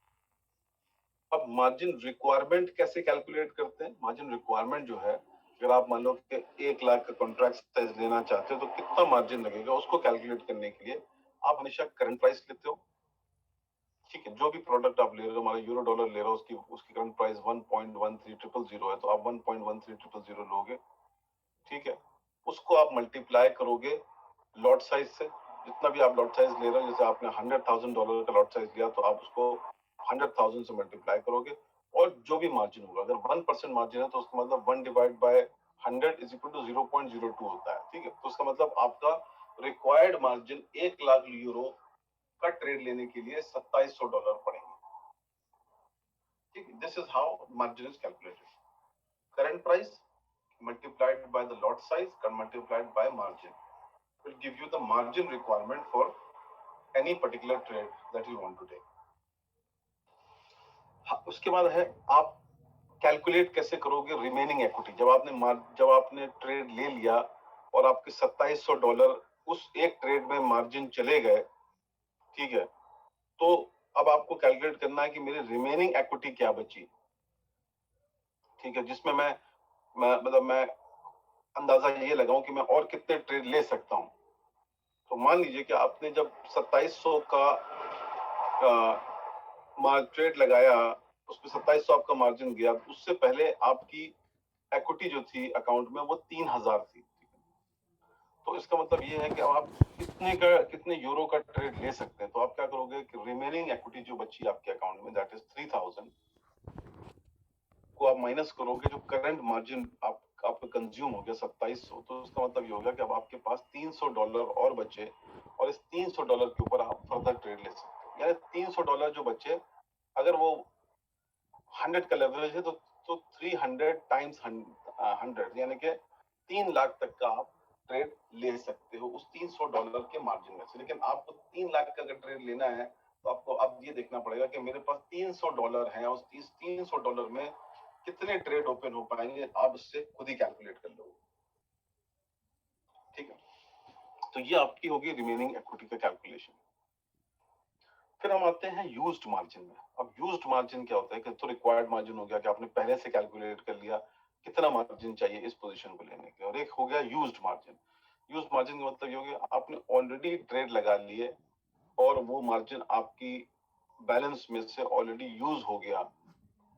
अब मार्जिन रिक्वायरमेंट कैसे कैलकुलेट करते हैं? मार्जिन रिक्वायरमेंट जो है, अगर आप मान लो कि 1 लाख का कॉन्ट्रैक्ट साइज लेना चाहते हो तो कितना मार्जिन लगेगा, उसको कैलकुलेट करने के लिए आप हमेशा करंट प्राइस लेते हो। ठीक है, जो भी प्रोडक्ट आप ले रहे हो, मान लो यूरो डॉलर ले रहे हो, उसकी करंट प्राइस 1.13000 है, तो आप 1.13000 लोगे। ठीक है, उसको आप मल्टीप्लाई करोगे लॉट साइज से। जितना भी आप लॉट साइज ले रहे हो, जैसे आपने $100,000 का लॉट साइज लिया तो आप उसको 100,000 से मल्टीप्लाई करोगे और जो भी मार्जिन होगा, अगर 1% मार्जिन है तो उसका मतलब 1 divide by 100 is equal to 0.02 होता है। ठीक है, तो उसका मतलब आपका रिक्वायर्ड मार्जिन 1 लाख यूरो का ट्रेड लेने के लिए $2700 पड़ेंगे। ठीक है, this is how margin is calculated. Current price multiplied by the lot size multiplied by margin will give you the margin requirement for any particular trade that you want to take. उसके बाद है आप calculate कैसे करोगे remaining equity. जब आपने trade ले लिया और आपके $2700 उस एक ट्रेड में मार्जिन चले गए, ठीक है, तो अब आपको कैलकुलेट करना है कि मेरी रिमेनिंग इक्विटी क्या बची। ठीक है, जिसमें मैं अंदाजा ये लगाऊं कि मैं और कितने ट्रेड ले सकता हूं। तो मान लीजिए कि आपने जब 2700 का ट्रेड लगाया, उसमें 2700 आपका मार्जिन गया, उससे पहले आपकी इक्विटी जो थी अकाउंट में वो 3000 थी। तो इसका मतलब ये है कि अब आप कितने यूरो का ट्रेड ले सकते हैं। तो आप क्या करोगे कि रिमेनिंग इक्विटी जो बची आपके अकाउंट में, दैट इज 3000 को आप माइनस करोगे, जो करंट मार्जिन आपका कंज्यूम हो गया 2700, तो उसका मतलब ये होगा कि अब आपके पास $300 और बचे और इस $300 के ऊपर आप फर्दर ट्रेड ले सकते हैं। यानी $300 जो बचे, अगर वो 100 का लेवरेज है तो 300 टाइम्स 100 यानी कि 3 लाख तक का आप ट्रेड ले सकते हो उस $300 के मार्जिन में से। लेकिन आपको 3 लाख का अगर ट्रेड लेना है तो आपको अब ये देखना पड़ेगा कि मेरे पास $300 है और उस $300 में कितने ट्रेड ओपन हो पाएंगे, आप उससे खुद ही कैलकुलेट कर लो। ठीक है, तो ये आपकी होगी रिमेनिंग इक्विटी का कैलकुलेशन। फिर हम आते हैं यूज्ड मार्जिन में। अब यूज्ड मार्जिन क्या होता है कि तो रिक्वायर्ड मार्जिन हो गया कि आपने पहले से कैलकुलेट कर लिया कितना मार्जिन चाहिए इस पोजीशन को लेने के, और एक हो गया यूज्ड मार्जिन। यूज मार्जिन का मतलब ये हो गया आपने ऑलरेडी ट्रेड लगा लिए और वो मार्जिन आपकी बैलेंस में से ऑलरेडी यूज हो गया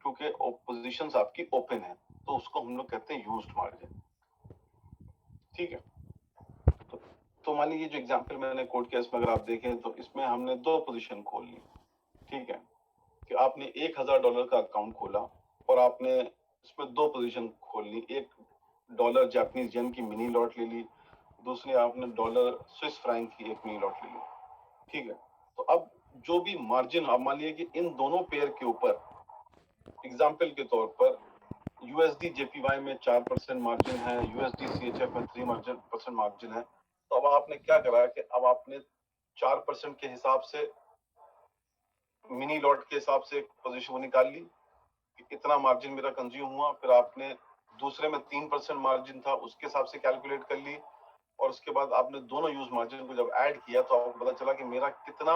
क्योंकि पोजीशंस आपकी ओपन है, तो उसको हम लोग कहते हैं यूज्ड मार्जिन। ठीक है, तो मान लीजिए जो एग्जांपल मैंने कोट किया इसमें अगर आप देखें तो इसमें हमने 2 पोजीशन खोल ली। ठीक है, कि आपने $1000 का अकाउंट खोला और आपने इसमें 2 पोजीशन खोल ली, एक डॉलर जापानीज येन की मिनी लॉट ले ली, दूसरी आपने डॉलर स्विस फ्रैंक की एक मिनी लॉट ले ली। ठीक है, तो अब जो भी मार्जिन आप मान लीजिए कि इन दोनों पेयर के ऊपर एग्जांपल के तौर पर यूएसडी जेपीवाई में 4% मार्जिन है, यूएसडी सीएचएफ में 3% मार्जिन है। तो अब आपने क्या करा कि अब आपने 4% के हिसाब से मिनी लॉट के हिसाब से पोजीशन निकाल ली कि कितना मार्जिन मेरा कंज्यूम हुआ, फिर आपने दूसरे में 3% मार्जिन था उसके हिसाब से कैलकुलेट कर ली और उसके बाद आपने दोनों यूज मार्जिन को जब ऐड किया तो आपको पता चला कि मेरा कितना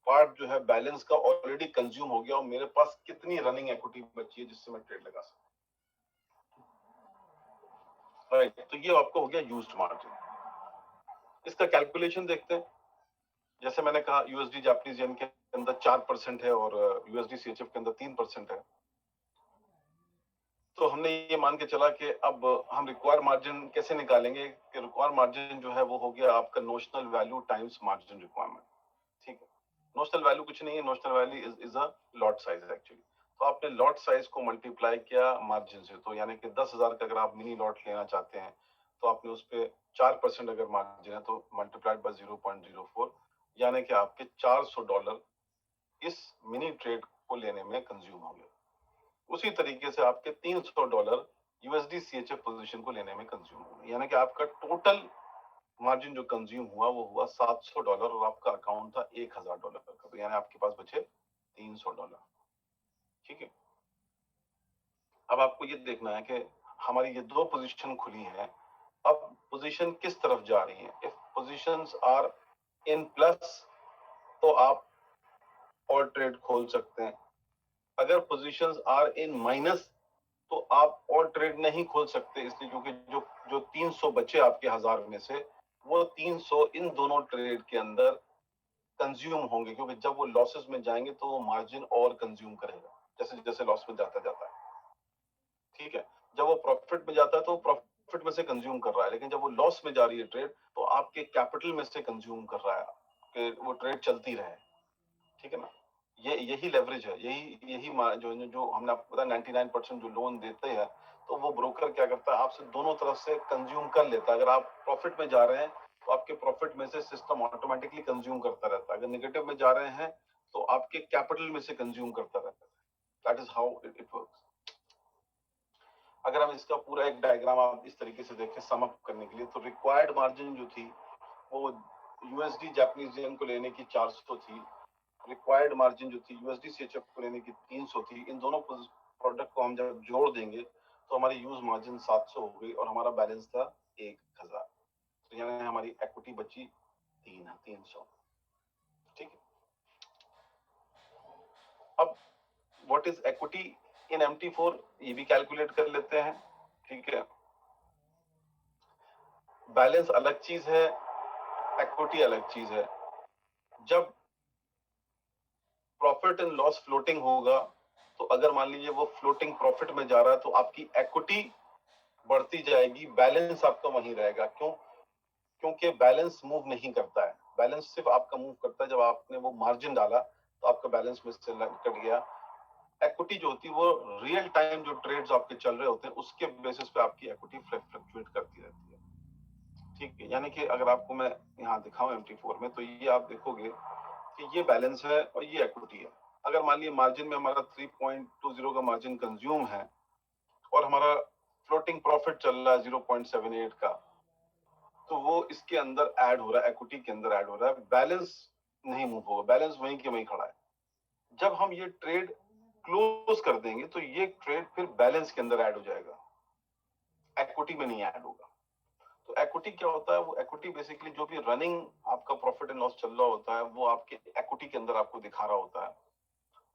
पार्ट जो है बैलेंस का ऑलरेडी कंज्यूम हो गया और मेरे पास कितनी रनिंग इक्विटी बची है जिससे मैं ट्रेड लगा सकूं। राइट, तो ये आपको हो गया यूज्ड मार्जिन। इसका कैलकुलेशन देखते हैं। जैसे मैंने कहा यूएसडी जापानीज येन के अंदर 4% है और यूएसडी सीएचएफ के अंदर 3% है। तो हमने ये मान के चला कि अब हम रिक्वायर मार्जिन कैसे निकालेंगे कि रिक्वायर मार्जिन जो है वो हो गया आपका notional value times margin requirement. ठीक है, नोशनल वैल्यू कुछ नहीं है, notional value is a lot size actually. तो आपने लॉट साइज को मल्टीप्लाई किया मार्जिन से, तो यानी कि 10,000 का अगर आप मिनी लॉट लेना चाहते हैं तो आपने उस पर 4% अगर मार्जिन है तो मल्टीप्लाइड बाय 0.04, यानी कि आपके $400 इस मिनी ट्रेड को लेने में कंज्यूम हो गया। उसी तरीके से आपके $300 यूएसडी सीएचएफ पोजीशन को लेने में कंज्यूम हो गया, यानी कि आपका टोटल मार्जिन जो कंज्यूम हुआ वो हुआ $700 और आपका अकाउंट था $1000 का, तो यानी आपके पास बचे $300। ठीक है, अब आपको ये देखना है कि हमारी ये 2 पोजीशन खुली है, अब पोजीशन किस तरफ जा रही है। If positions are in plus तो आप और ट्रेड खोल सकते हैं, अगर पोजीशंस आर इन माइनस तो आप और ट्रेड नहीं खोल सकते, इसलिए क्योंकि जो जो 300 बचे आपके 1000 में से वो 300 इन दोनों ट्रेड के अंदर कंज्यूम होंगे, क्योंकि जब वो लॉसेस में जाएंगे तो वो मार्जिन और कंज्यूम करेगा जैसे जैसे लॉस में जाता जाता है। ठीक है, जब वो प्रॉफिट में जाता है तो प्रॉफिट में से कंज्यूम कर रहा है, लेकिन जब वो लॉस में जा रही है ट्रेड तो आपके कैपिटल में से कंज्यूम कर रहा है कि वो ट्रेड चलती रहे। ठीक है ना, ये यही लेवरेज है, यही यही जो जो हमने आपको पता 99% जो लोन देते हैं तो वो ब्रोकर क्या करता है आपसे दोनों तरफ से कंज्यूम कर लेता है। अगर आप प्रॉफिट में जा रहे हैं तो आपके प्रॉफिट में से सिस्टम ऑटोमेटिकली कंज्यूम करता रहता है, अगर नेगेटिव में जा रहे हैं तो आपके कैपिटल में से कंज्यूम करता रहता है। That is how it works. अगर हम इसका पूरा एक डायग्राम आप इस तरीके से देखें सम अप करने के लिए, तो रिक्वायर्ड मार्जिन जो थी वो यूएसडी जापानीज येन को लेने की 400 थी, रिक्वायर्ड मार्जिन जो थी यूएसडी सीएचएफ को लेने की 300 थी। इन दोनों प्रोडक्ट को हम जब जोड़ देंगे तो हमारी यूज मार्जिन 700 हो गई और हमारा बैलेंस था 1000, तो यानी हमारी इक्विटी बची 300। ठीक है, अब what is equity in MT4 ये भी कैलकुलेट कर लेते हैं। ठीक है, बैलेंस अलग चीज है, इक्विटी अलग चीज है। जब प्रॉफिट एंड लॉस फ्लोटिंग होगा तो अगर मान लीजिए वो फ्लोटिंग प्रॉफिट में जा रहा है तो आपकी इक्विटी बढ़ती जाएगी, बैलेंस आपका वहीं रहेगा। क्यों? क्योंकि बैलेंस मूव नहीं करता है, बैलेंस सिर्फ आपका मूव करता है जब आपने वो मार्जिन डाला तो आपका बैलेंस में से कट गया। इक्विटी जो होती है वो रियल टाइम जो ट्रेड्स आपके चल रहे होते हैं उसके बेसिस पे आपकी इक्विटी फ्लक्चुएट करती रहती है। ठीक है, यानी कि अगर आपको मैं यहाँ दिखाऊं MT4 में तो ये आप देखोगे कि ये बैलेंस है और ये इक्विटी है। अगर मान लीजिए मार्जिन में हमारा 3.20 का मार्जिन कंज्यूम है और हमारा फ्लोटिंग प्रॉफिट चल रहा है 0.78 का, तो वो इसके अंदर ऐड हो रहा है, इक्विटी के अंदर ऐड हो रहा है, बैलेंस नहीं मूव होगा, बैलेंस वहीं के वहीं खड़ा है। जब हम ये ट्रेड क्लोज कर देंगे तो ये ट्रेड फिर बैलेंस के अंदर ऐड हो जाएगा, इक्विटी में नहीं ऐड होगा। तो इक्विटी क्या होता है, वो इक्विटी बेसिकली जो भी रनिंग आपका प्रॉफिट एंड लॉस चल रहा होता है वो आपके इक्विटी के अंदर आपको दिखा रहा होता है।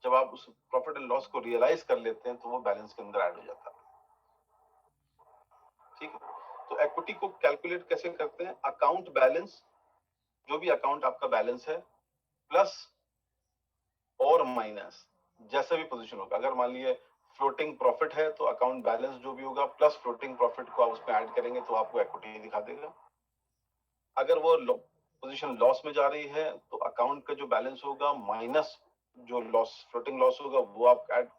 जब आप उस प्रॉफिट एंड लॉस को रियलाइज कर लेते हैं तो वो बैलेंस के अंदर ऐड हो जाता है। ठीक है, तो इक्विटी को कैलकुलेट कैसे करते हैं? अकाउंट बैलेंस, जो भी अकाउंट आपका बैलेंस है, प्लस और माइनस जैसा भी पोजीशन होगा। अगर मान लीजिए फ्लोटिंग प्रॉफिट है तो अकाउंट बैलेंस जो भी होगा प्लस फ्लोटिंग प्रॉफिट को आप उसमें ऐड करेंगे तो आपको इक्विटी दिखा देगा। अगर वो पोजीशन लॉस में जा रही है तो अकाउंट का जो बैलेंस होगा माइनस जो लॉस, फ्लोटिंग लॉस होगा, वो आप ऐड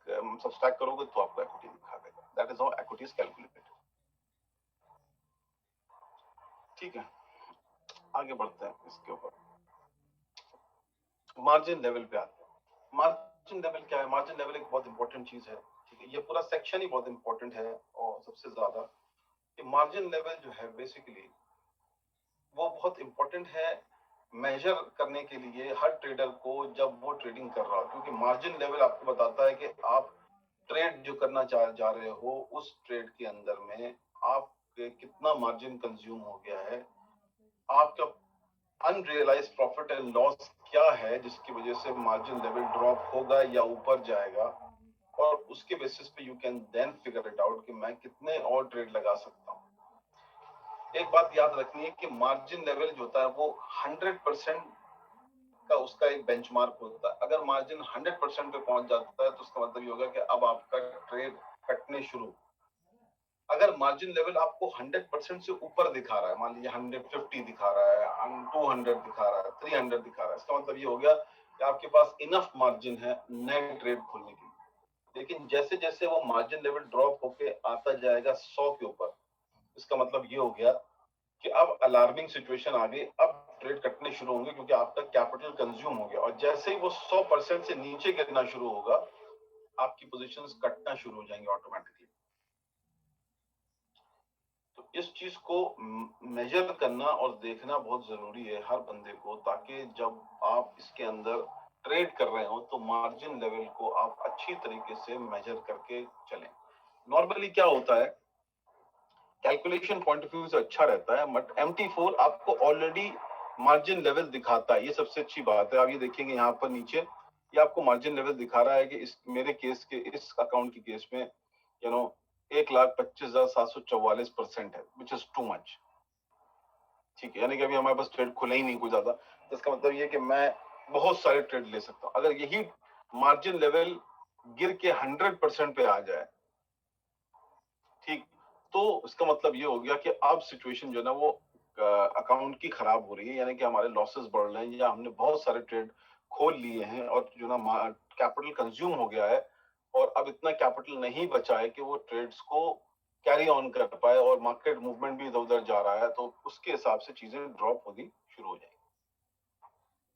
सब्सट्रैक्ट करोगे तो आपको इक्विटी दिखा देगा। That is how equity is calculated. ठीक है, आगे बढ़ते हैं इसके ऊपर। मार्जिन लेवल पे आते हैं। मार्जिन लेवल क्या है? मार्जिन लेवल एक बहुत इंपॉर्टेंट चीज है। ठीक है, ये पूरा सेक्शन ही बहुत इंपॉर्टेंट है। और सबसे ज्यादा कि मार्जिन लेवल जो है बेसिकली वो बहुत इंपॉर्टेंट है मेजर करने के लिए हर ट्रेडर को जब वो ट्रेडिंग कर रहा हो, क्योंकि मार्जिन लेवल आपको बताता है कि आप ट्रेड जो करना जा रहे हो उस ट्रेड के अंदर में आप कितना मार्जिन कंज्यूम हो गया है, आपका अनरियलाइज प्रॉफिट एंड लॉस क्या है जिसकी वजह से मार्जिन लेवल ड्रॉप होगा या ऊपर जाएगा, और उसके बेसिस पे you can then figure it out कि मैं कितने और ट्रेड लगा सकता हूँ। एक बात याद रखनी है कि मार्जिन लेवल जो होता है वो 100% का उसका एक बेंचमार्क होता है। अगर मार्जिन 100% पे पहुंच जाता है तो उसका मतलब ये होगा कि अब आपका ट्रेड कटने शुरू। अगर मार्जिन लेवल आपको 100% से ऊपर दिखा रहा है, मान लीजिए 150 दिखा रहा है, 200 दिखा रहा है, 300 दिखा रहा है, इसका मतलब ये हो गया कि आपके पास इनफ मार्जिन है नए ट्रेड खोलने के लिए। लेकिन जैसे जैसे वो मार्जिन लेवल ड्रॉप होके आता जाएगा 100 के ऊपर, इसका मतलब ये हो गया कि अब अलार्मिंग सिचुएशन आ गई, अब ट्रेड कटने शुरू होंगे क्योंकि आपका कैपिटल कंज्यूम हो गया। और जैसे ही वो 100% से नीचे गिरना शुरू होगा आपकी पोजीशंस कटना शुरू हो जाएंगे ऑटोमेटिकली। तो इस चीज को मेजर करना और देखना बहुत जरूरी है हर बंदे को, ताकि जब आप इसके अंदर ट्रेड कर रहे हो तो मार्जिन लेवल को आप अच्छी तरीके से मेजर करके चलें। नॉर्मली क्या होता है, कैलकुलेशन पॉइंट ऑफ व्यू से अच्छा रहता है, बट MT4 आपको ऑलरेडी मार्जिन लेवल दिखाता है। ये सबसे अच्छी बात है। आप ये देखेंगे यहाँ पर नीचे ये आपको मार्जिन लेवल दिखा रहा है कि इस मेरे केस के इस अकाउंट के केस में 1,25,744% है, विच इज टू मच। ठीक है, यानी कि अभी हमारे पास ट्रेड खुले ही नहीं कोई ज्यादा, तो इसका मतलब ये कि मैं बहुत सारे ट्रेड ले सकता हूँ। अगर यही मार्जिन लेवल गिर के 100% पे आ जाए, ठीक, तो इसका मतलब ये हो गया कि अब सिचुएशन जो है ना वो अकाउंट की खराब हो रही है, यानी कि हमारे लॉसेस बढ़ रहे हैं या हमने बहुत सारे ट्रेड खोल लिए हैं और जो ना कैपिटल कंज्यूम हो गया है और अब इतना कैपिटल नहीं बचा है कि वो ट्रेड्स को कैरी ऑन कर पाए और मार्केट मूवमेंट भी इधर उधर जा रहा है, तो उसके हिसाब से चीजें ड्रॉप होनी शुरू हो जाएंगी।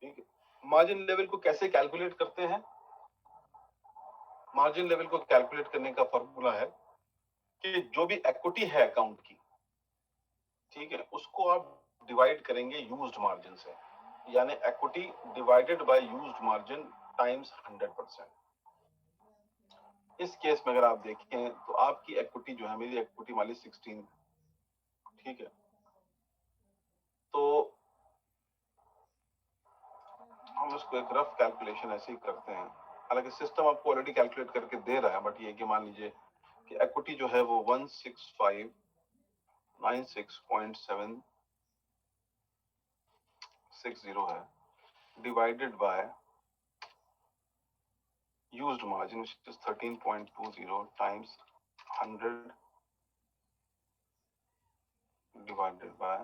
ठीक है, मार्जिन लेवल को कैसे कैलकुलेट करते हैं? मार्जिन लेवल को कैलकुलेट करने का फॉर्मूला है कि जो भी इक्विटी है अकाउंट की, ठीक है, उसको आप डिवाइड करेंगे यूज्ड मार्जिन से, यानी equity divided by used margin times 100%। इस केस में अगर आप देखें तो आपकी इक्विटी जो है, मेरी इक्विटी मान ली 16, ठीक है, तो हम उसको एक रफ कैलकुलेशन ऐसे ही करते हैं। हालांकि सिस्टम आपको ऑलरेडी कैलकुलेट करके दे रहा है, बट ये कि मान लीजिए कि इक्विटी जो है वो 16596.760 है, divided by used margin which is 13.20 times 100 divided by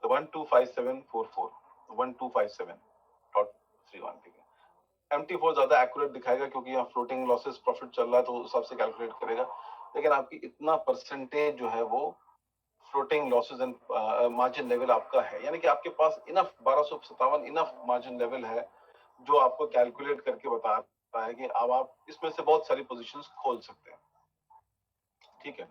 125744 1257.31। ठीक है, MT4 ज्यादा एक्यूरेट दिखाएगा क्योंकि यहाँ फ्लोटिंग लॉसेस प्रॉफिट चल रहा है तो उस हिसाब से कैलकुलेट करेगा, लेकिन आपकी इतना परसेंटेज जो है वो floating losses and margin level आपका है, यानी कि आपके पास इनफ 1257 इनफ मार्जिन लेवल है जो आपको कैलकुलेट करके बता रहा है कि अब आप इसमें से बहुत सारी पोजीशंस खोल सकते हैं। ठीक है,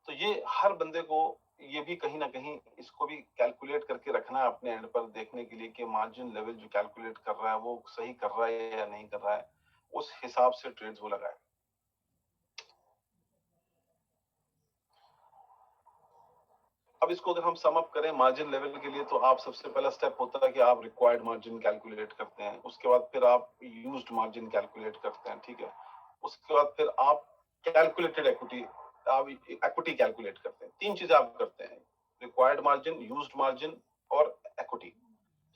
तो ये हर बंदे को ये भी कहीं ना कहीं इसको भी कैलकुलेट करके रखना है अपने एंड पर, देखने के लिए कि मार्जिन लेवल जो कैलकुलेट कर रहा है वो सही कर रहा है या नहीं कर रहा है, उस हिसाब से ट्रेड्स वो लगाए। अब इसको अगर हम सम अप करें मार्जिन लेवल के लिए, तो आप सबसे पहला स्टेप होता है कि आप रिक्वायर्ड मार्जिन कैलकुलेट करते हैं, उसके बाद फिर आप यूज्ड मार्जिन कैलकुलेट करते हैं। ठीक है, उसके बाद फिर आप कैलकुलेटेड इक्विटी, आप इक्विटी कैलकुलेट करते हैं। 3 चीजें आप करते हैं, रिक्वायर्ड मार्जिन, यूज्ड मार्जिन और इक्विटी।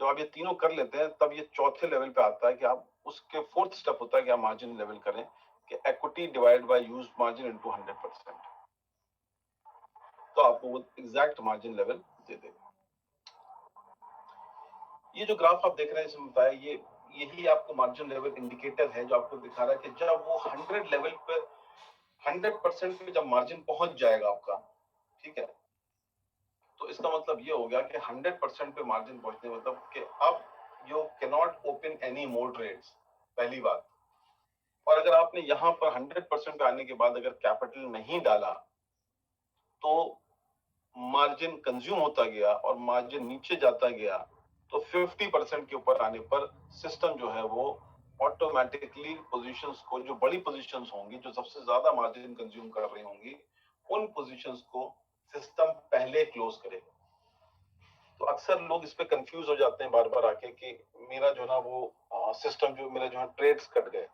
जब आप ये तीनों कर लेते हैं तब ये चौथे लेवल पे आता है कि आप उसके फोर्थ स्टेप होता है कि आप मार्जिन लेवल करें कि equity divide by used margin into 100%, तो आपको वो एग्जैक्ट मार्जिन लेवल दे देगा। ये जो ग्राफ आप देख रहे हैं इसमें बताया, ये यही आपको मार्जिन लेवल इंडिकेटर है जो आपको दिखा रहा है कि जब वो 100 लेवल पे 100% पे जब मार्जिन पहुंच जाएगा आपका, ठीक है, तो इसका मतलब ये हो गया कि 100% पे मार्जिन पहुंचने मतलब कि अब you cannot open any more trades, पहली बात। और अगर आपने यहां पर 100% पे आने के बाद अगर कैपिटल नहीं डाला तो मार्जिन कंज्यूम होता गया और मार्जिन नीचे जाता गया, तो 50% के ऊपर आने पर सिस्टम जो है वो ऑटोमेटिकली पोजीशंस को, जो बड़ी पोजीशंस होंगी जो सबसे ज्यादा मार्जिन कंज्यूम कर रही होंगी, उन पोजीशंस को सिस्टम पहले क्लोज करेगा। तो अक्सर लोग इस पे कंफ्यूज हो जाते हैं बार बार आके कि मेरा जो ना वो सिस्टम जो मेरा जो है ट्रेड्स कट गए,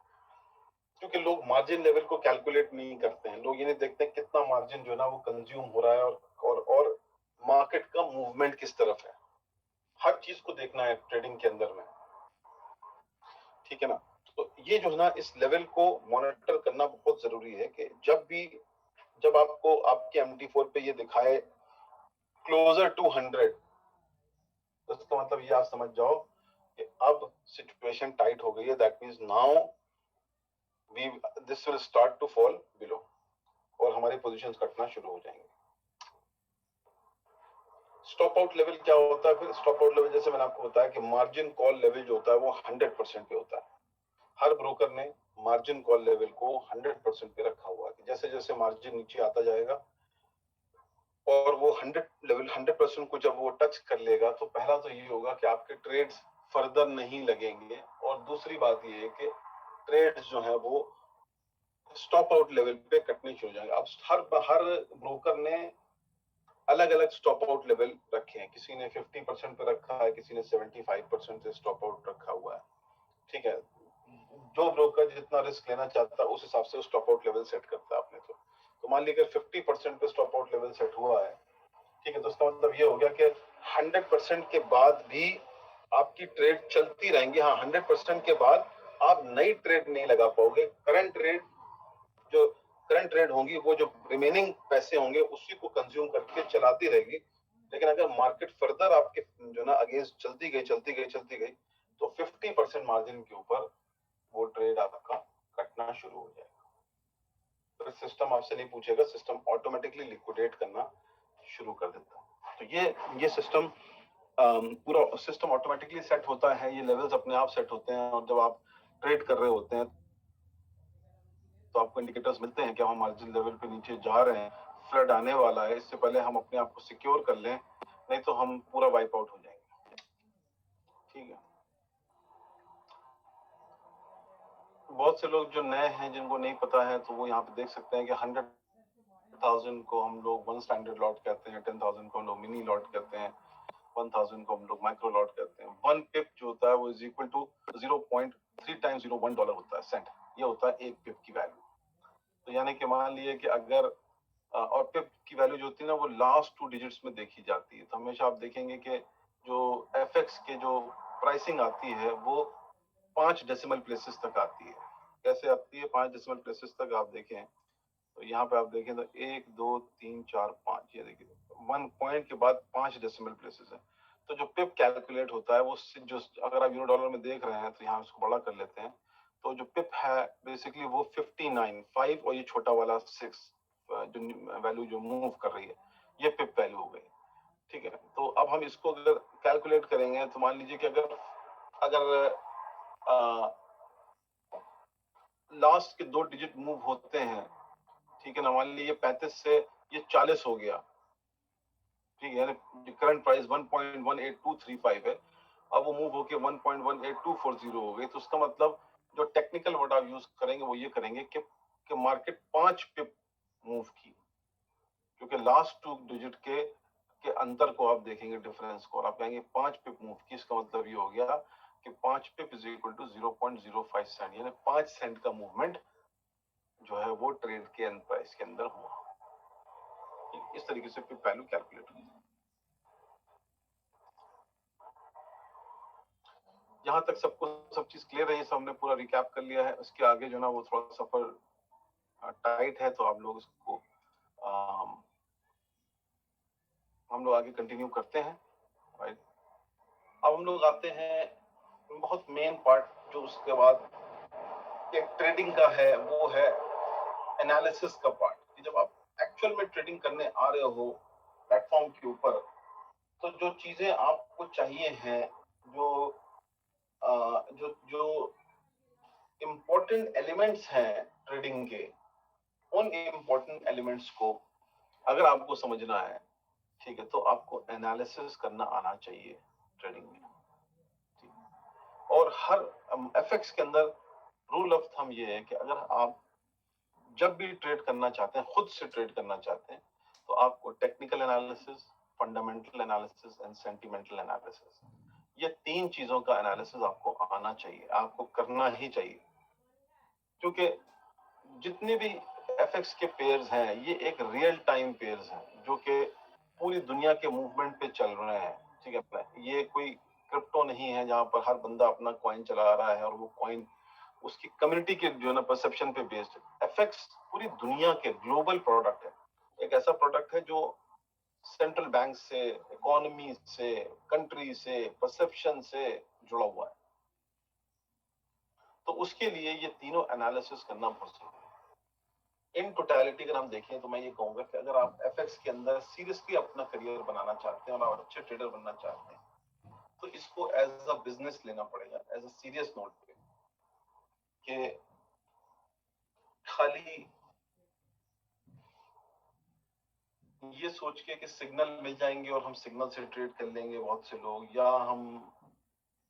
क्योंकि लोग मार्जिन लेवल को कैलकुलेट नहीं करते हैं। लोग ये नहीं देखते कितना मार्जिन जो है ना वो कंज्यूम हो रहा है और मार्केट का मूवमेंट किस तरफ है। हर चीज को देखना है ट्रेडिंग के अंदर में, ठीक है ना। तो ये जो है ना इस लेवल को मॉनिटर करना बहुत जरूरी है कि जब आपको आपके MT4 पे ये दिखाए क्लोजर टू 100, तो इसका मतलब ये आप समझ जाओ कि अब सिचुएशन टाइट हो गई है। That means now this will start to fall below और हमारी पोजीशंस कटना शुरू हो जाएंगे। स्टॉप आउट लेवल क्या होता है? फिर स्टॉप आउट लेवल जैसे मैंने आपको बताया कि मार्जिन कॉल लेवल जो होता है वो 100% पे होता है। हर ब्रोकर ने मार्जिन कॉल लेवल को 100% पे रखा हुआ है कि जैसे जैसे मार्जिन नीचे आता जाएगा और वो 100% को जब वो टच कर लेगा, तो पहला तो ये होगा कि आपके ट्रेड्स फर्दर नहीं लगेंगे, और दूसरी बात ये है कि ट्रेड्स जो है वो स्टॉप आउट लेवल पे कटने शुरू हो जाएंगे। अब हर ब्रोकर ने अलग अलग स्टॉप आउट लेवल रखे हैं। किसी ने 50% पे रखा है, किसी ने 75% से स्टॉप आउट रखा हुआ है, ठीक है। जो ब्रोकर जितना रिस्क लेना चाहता है उस हिसाब से स्टॉप आउट लेवल सेट करता है अपने। तो मान लीजिए 50% पे स्टॉप आउट लेवल सेट हुआ है, ठीक है, तो इसका मतलब ये हो गया कि 100% के बाद भी आपकी ट्रेड चलती रहेंगी। हाँ, 100% के बाद आप नई ट्रेड नहीं लगा पाओगे। करंट ट्रेड होंगी वो जो रिमेनिंग पैसे होंगे उसी को कंज्यूम करके चलाती रहेगी। लेकिन अगर मार्केट फर्दर आपके जो ना अगेंस्ट चलती गई तो 50% मार्जिन के ऊपर वो ट्रेड आपका कटना शुरू हो जाएगा। तो सिस्टम आपसे नहीं पूछेगा, सिस्टम ऑटोमेटिकली लिक्विडेट करना शुरू कर देता है। तो ये सिस्टम पूरा सिस्टम ऑटोमेटिकली सेट होता है, ये लेवल्स अपने आप सेट होते हैं। और जब आप ट्रेड कर रहे होते हैं तो आपको इंडिकेटर्स मिलते हैं कि हम मार्जिन लेवल पे नीचे जा रहे हैं, फ्लड आने वाला है, इससे पहले हम अपने आप को सिक्योर कर लें, नहीं तो हम पूरा वाइप आउट हो जाएंगे, ठीक है। बहुत से लोग जो नए हैं जिनको नहीं पता है तो वो यहाँ पे देख सकते हैं कि 100,000 को हम लोग वन स्टैंडर्ड लॉट कहते हैं, 10,000 को हम लोग मिनी लॉट कहते हैं, 1,000 को हम लोग माइक्रो लॉट कहते हैं। 1 पिप जो होता है वो इज इक्वल टू 0.3 टाइम्स $1 होता है, सेंट। ये होता है एक पिप की वैल्यू। तो यानी कि मान लिए कि अगर और पिप की वैल्यू जो होती है ना वो लास्ट 2 डिजिट्स में देखी जाती है। तो हमेशा आप देखेंगे कि जो एफएक्स के जो प्राइसिंग आती है वो 5 डेसिमल प्लेसेस तक आती है। कैसे आती है 5 डेसिमल प्लेसेस तक? आप देखें तो यहाँ पे आप देखें तो 1 2 3 4 5, ये देखिए 1 पॉइंट के बाद 5 डेसिमल प्लेसेस है। तो जो पिप कैलकुलेट होता है वो जो, अगर आप यूरो डॉलर में देख रहे हैं तो यहाँ इसको बड़ा कर लेते हैं, तो जो पिप है बेसिकली वो 59 5 और ये छोटा वाला 6 जो वैल्यू जो मूव कर रही है ये पिप वैल्यू हो गई, ठीक है। तो अब हम इसको अगर कैलकुलेट करेंगे तो मान लीजिए कि अगर अगर लास्ट के 2 डिजिट मूव होते हैं, ठीक है ना, मान लीजिए 35 से ये 40 हो गया, ठीक है, करंट प्राइस 1.18235 है, अब वो मूव होके 1.18240 हो गई। तो उसका मतलब जो टेक्निकल वर्ड आप यूज करेंगे वो ये करेंगे कि मार्केट 5 पिप मूव की, क्योंकि लास्ट 2 डिजिट के अंतर को आप देखेंगे, डिफरेंस को, और आप कहेंगे 5 पिप मूव की। इसका मतलब ये हो गया कि 5 पिप इज इक्वल टू 0.05 सेंट, यानी 5 सेंट का मूवमेंट जो है वो ट्रेड के एंड प्राइस के अंदर हुआ। इस तरीके से फिर वैल्यू कैलकुलेट होगी। जहां तक सबको सब चीज क्लियर है, ये सब हमने पूरा रिकैप कर लिया है। उसके आगे जो ना वो थोड़ा सफर टाइट है, तो आप लोग इसको हम लोग आगे कंटिन्यू करते हैं, राइट। अब हम लोग आते हैं बहुत मेन पार्ट, जो उसके बाद एक ट्रेडिंग का है, वो है एनालिसिस का पार्ट। कि जब आप एक्चुअल में ट्रेडिंग करने आ रहे हो प्लेटफॉर्म के ऊपर, तो जो चीजें आपको चाहिए हैं, जो इम्पोर्टेंट एलिमेंट्स हैं ट्रेडिंग के, उन इम्पोर्टेंट एलिमेंट्स को अगर आपको समझना है, ठीक है, तो आपको एनालिसिस करना आना चाहिए ट्रेडिंग में। और हर एफएक्स के अंदर रूल ऑफ थंब ये है कि अगर आप जब भी ट्रेड करना चाहते हैं, खुद से ट्रेड करना चाहते हैं, तो आपको technical analysis, fundamental analysis and sentimental analysis, ये तीन चीजों का एनालिसिस आपको आना चाहिए, आपको करना ही चाहिए। क्योंकि जितने भी एफएक्स के पेयर्स हैं, ये एक रियल टाइम पेयर्स हैं, जो कि पूरी दुनिया के मूवमेंट पे चल रहे हैं, ठीक है। ये कोई क्रिप्टो नहीं है जहां पर हर बंदा अपना कॉइन चला रहा है और वो कॉइन उसकी कम्युनिटी के जो ना परसेप्शन पे बेस्ड है। एफएक्स पूरी दुनिया के ग्लोबल प्रोडक्ट है, एक ऐसा प्रोडक्ट है जो सेंट्रल बैंक से, इकोनॉमी से, कंट्री से, परसेप्शन से जुड़ा हुआ है। तो उसके लिए ये तीनों एनालिसिस करना बहुत जरूरी है। इन टोटलिटी अगर हम देखें, तो मैं ये कहूंगा कि अगर आप एफएक्स के अंदर सीरियसली अपना करियर बनाना चाहते हैं और आप अच्छे ट्रेडर बनना चाहते हैं, तो इसको एज अ बिजनेस लेना पड़ेगा, एज अ सीरियस नोट पे, कि खाली ये सोच के कि सिग्नल मिल जाएंगे और हम सिग्नल से ट्रेड कर लेंगे बहुत से लोग, या हम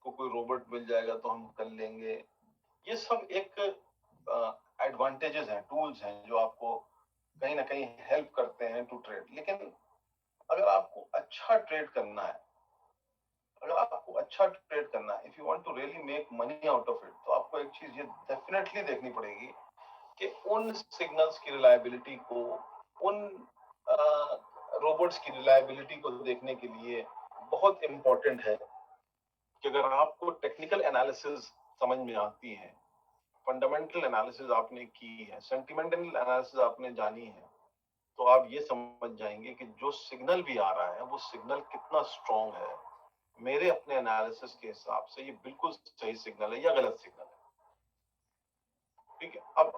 को कोई रोबोट मिल जाएगा तो हम कर लेंगे, ये सब एक एडवांटेजेस हैं, टूल्स हैं, जो आपको कहीं ना कहीं हेल्प करते हैं टू ट्रेड। लेकिन अगर आपको अच्छा ट्रेड करना है, if you want to really make money out of it, तो आपको एक चीज ये डेफिनेटली देखनी पड़ेगी कि उन सिग्नल्स की रिलायबिलिटी को, उन रोबोट्स की रिलायबिलिटी को देखने के लिए बहुत इंपॉर्टेंट है कि अगर आपको टेक्निकल एनालिसिस समझ में आती है, फंडामेंटल एनालिसिस आपने की है, सेंटिमेंटल एनालिसिस आपने जानी है, तो आप ये समझ जाएंगे कि जो सिग्नल भी आ रहा है वो सिग्नल कितना स्ट्रॉन्ग है। मेरे अपने एनालिसिस के हिसाब से ये बिल्कुल सही सिग्नल है या गलत सिग्नल है, ठीक है। अब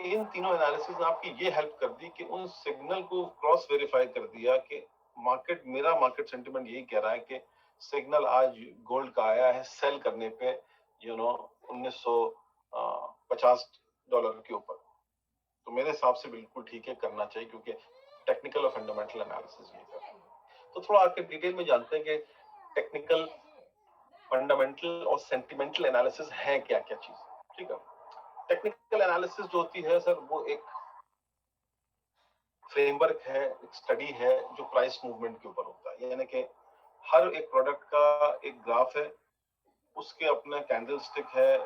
इन तीनों एनालिसिस ने आपकी ये हेल्प कर दी कि उन सिग्नल को क्रॉस वेरीफाई कर दिया कि मेरा मार्केट सेंटिमेंट यही कह रहा है कि सिग्नल आज गोल्ड का आया है सेल करने पे, $1950 के ऊपर, तो मेरे हिसाब से बिल्कुल ठीक है, करना चाहिए, क्योंकि टेक्निकल और फंडामेंटल एनालिसिस ये कर रहा है। तो थोड़ा आके डिटेल में जानते हैं कि टेक्निकल, फंडामेंटल और सेंटिमेंटल एनालिसिस है क्या क्या चीज, ठीक है। टेक्निकल एनालिसिस जो होती है सर, वो एक फ्रेमवर्क है, एक स्टडी है, जो प्राइस मूवमेंट के ऊपर होता है। यानी कि हर एक प्रोडक्ट का एक ग्राफ है, उसके अपना कैंडलस्टिक है,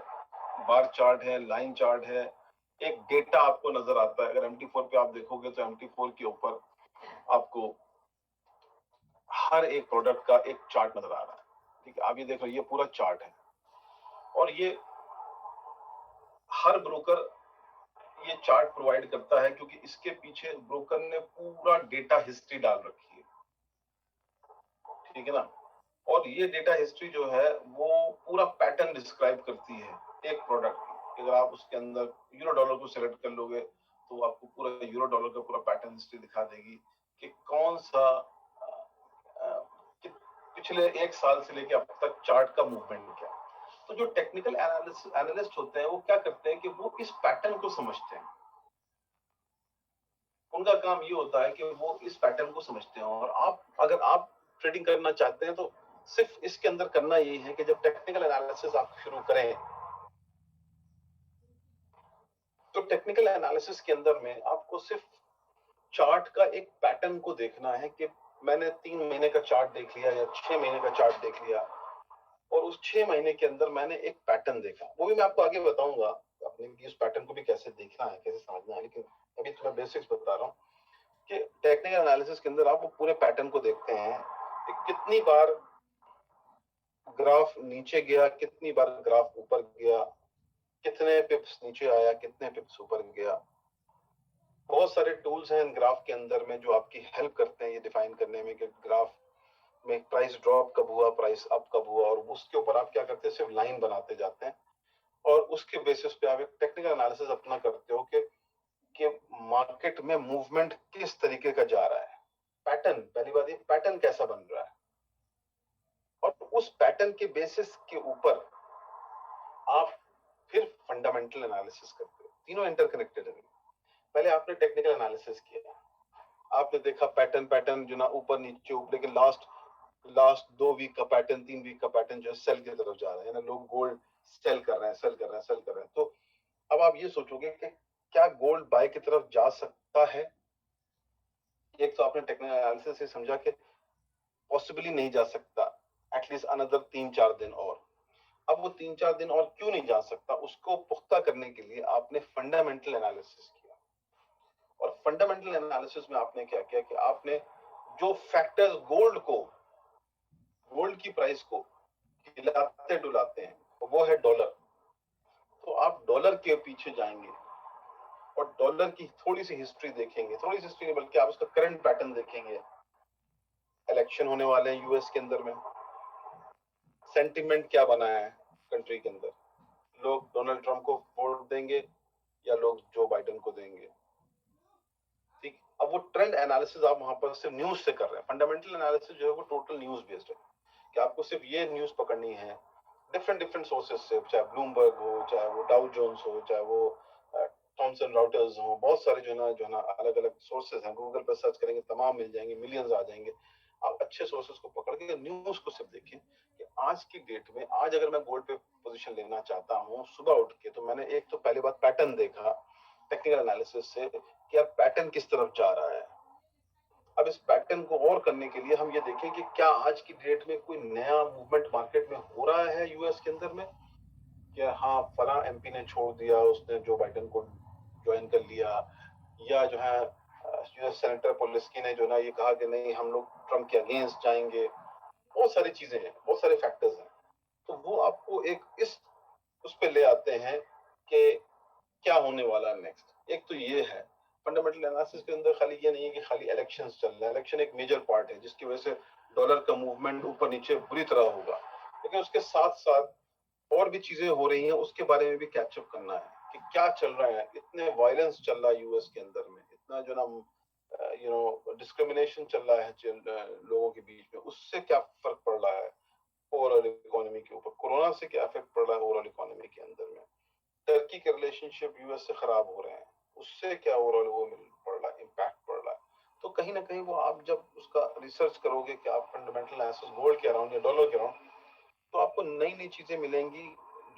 बार चार्ट है, लाइन चार्ट है, एक डेटा आपको नजर आता है। अगर MT4 पे आप देखोगे तो MT4 के ऊपर आपको हर एक प्रोडक्ट का एक चार्ट नजर आ रहा है, ठीक है। आप ये देखो, ये पूरा चार्ट है, और ये हर ब्रोकर ये चार्ट प्रोवाइड करता है, क्योंकि इसके पीछे ब्रोकर ने पूरा डेटा हिस्ट्री डाल रखी है, ठीक है ना। और ये डेटा हिस्ट्री जो है वो पूरा पैटर्न डिस्क्राइब करती है एक प्रोडक्ट की। अगर आप उसके अंदर यूरो डॉलर को सिलेक्ट कर लोगे, तो आपको पूरा यूरो डॉलर का पूरा पैटर्न हिस्ट्री दिखा देगी कि कौन सा पिछले एक साल से लेके अब तक चार्ट का मूवमेंट क्या। तो जो टेक्निकल एनालिस्ट होते हैं, वो क्या करते हैं कि वो इस पैटर्न को समझते हैं। उनका काम ये होता है कि वो इस पैटर्न को समझते हैं। और अगर आप ट्रेडिंग करना चाहते हैं, तो सिर्फ इसके अंदर करना यही है कि जब टेक्निकल एनालिसिस आप शुरू करें, तो टेक्निकल एनालिसिस के अंदर में आपको सिर्फ चार्ट का एक पैटर्न को देखना है कि मैंने 3 महीने का चार्ट देख लिया या 6 महीने का चार्ट देख लिया, और उस 6 महीने के अंदर मैंने एक पैटर्न देखा। वो भी मैं आपको आगे बताऊंगा आपने कि उस पैटर्न को भी कैसे देखना है, कैसे समझना है, लेकिन अभी तो मैं बेसिक्स बता रहा हूँ कि टेक्निकल एनालिसिस के अंदर आप वो पूरे पैटर्न को देखते हैं कि कितनी बार ग्राफ नीचे गया, कितनी बार ग्राफ ऊपर गया, कितने पिप्स नीचे आया, कितने पिप्स ऊपर गया। बहुत सारे टूल्स हैं इन ग्राफ के अंदर में जो आपकी हेल्प करते हैं ये डिफाइन करने में कि ग्राफ में प्राइस ड्रॉप कब हुआ, प्राइस अप कब हुआ, और उसके ऊपर आप क्या करते हैं, सिर्फ लाइन बनाते जाते हैं और उसके बेसिस पे आप एक टेक्निकल एनालिसिस अपना करते हो कि मार्केट में मूवमेंट किस तरीके का जा रहा है, पैटर्न, पहली बात ये पैटर्न कैसा बन रहा है, और उस पैटर्न के बेसिस के ऊपर आप फिर फंडामेंटल एनालिसिस करते हो। तीनों इंटरकनेक्टेड है। पहले आपने टेक्निकल एनालिसिस किया, आपने देखा पैटर्न पैटर्न जो ना ऊपर नीचे ऊपर, लेकिन लास्ट 2 वीक का पैटर्न, 3 वीक का पैटर्न जो है सेल की तरफ जा रहा है ना, लोग गोल्ड सेल कर रहे हैं, सेल कर रहे हैं, सेल कर रहे हैं। तो अब आप ये सोचोगे कि क्या गोल्ड बाय की तरफ जा सकता है। एक तो आपने टेक्निकल एनालिसिस से समझा कि पॉसिबली नहीं जा सकता, एटलीस्ट अनदर 3-4 दिन और। अब वो 3-4 दिन और क्यों नहीं जा सकता, उसको पुख्ता करने के लिए आपने फंडामेंटल एनालिसिस किया। और फंडामेंटल एनालिसिस में आपने क्या किया कि आपने जो फैक्टर्स गोल्ड की प्राइस को हिलाते डुलाते हैं वो है डॉलर। तो आप डॉलर के पीछे जाएंगे और डॉलर की थोड़ी सी हिस्ट्री देखेंगे, थोड़ी सी हिस्ट्री नहीं बल्कि आप उसका करंट पैटर्न देखेंगे। इलेक्शन होने वाले हैं यूएस के अंदर में, सेंटिमेंट क्या बना है कंट्री के अंदर, लोग डोनाल्ड ट्रंप को वोट देंगे या लोग जो बाइडेन को देंगे। ठीक, अब वो ट्रेंड एनालिसिस आप वहां पर सिर्फ न्यूज से कर रहे हैं। फंडामेंटल एनालिसिस जो है वो टोटल न्यूज बेस्ड है कि आपको सिर्फ ये न्यूज पकड़नी है डिफरेंट सोर्सेज से, चाहे ब्लूमबर्ग हो, चाहे वो डाउ जोन्स हो, चाहे वो थॉमसन राउटर्स हो, बहुत सारे जो ना अलग अलग सोर्सेज हैं। गूगल पर सर्च करेंगे तमाम मिल जाएंगे, मिलियंस आ जाएंगे। आप अच्छे सोर्सेज को पकड़ के न्यूज को सिर्फ देखें कि आज की डेट में, आज अगर मैं गोल्ड पे पोजीशन लेना चाहता हूँ सुबह उठ के, तो मैंने एक तो पहली बात पैटर्न देखा टेक्निकल एनालिसिस से कि यार पैटर्न किस तरफ जा रहा है। अब इस पैटर्न को और करने के लिए हम ये देखें कि क्या आज की डेट में कोई नया मूवमेंट मार्केट में हो रहा है यूएस के अंदर में, कि हाँ फला एमपी ने छोड़ दिया, उसने जो बाइडेन को ज्वाइन कर लिया, या जो है यूएस सेनेटर पोलिस्की ने जो ना ये कहा कि नहीं हम लोग ट्रम्प के अगेंस्ट जाएंगे। बहुत सारी चीजें हैं, बहुत सारे फैक्टर्स हैं। तो वो आपको एक इस उस पे ले आते हैं कि क्या होने वाला है नेक्स्ट। एक तो ये है फंडामेंटल एनालिसिस के अंदर, खाली ये नहीं है कि खाली इलेक्शंस चल रहे हैं। इलेक्शन एक मेजर पार्ट है जिसकी वजह से डॉलर का मूवमेंट ऊपर नीचे बुरी तरह होगा, लेकिन उसके साथ साथ और भी चीजें हो रही हैं, उसके बारे में भी कैचअप करना है कि क्या चल रहा है। इतने वायलेंस चल रहा है यूएस के अंदर में, इतना जो ना डिस्क्रिमिनेशन चल रहा है लोगों के बीच में, उससे क्या फर्क पड़ रहा है ओवरऑल इकोनॉमी के ऊपर। कोरोना से क्या इफेक्ट पड़ रहा है ओवरऑल इकोनॉमी के अंदर में। टर्की के रिलेशनशिप यूएस से खराब हो रहे हैं, उससे क्या ओवरऑल वो पड़ रहा है, इम्पैक्ट पड़ रहा है। तो कहीं ना कहीं वो आप जब उसका रिसर्च करोगे कि आप फंडामेंटल एनालिसिस गोल्ड के अराउंड या डॉलर के अराउंड, तो आपको नई नई चीजें मिलेंगी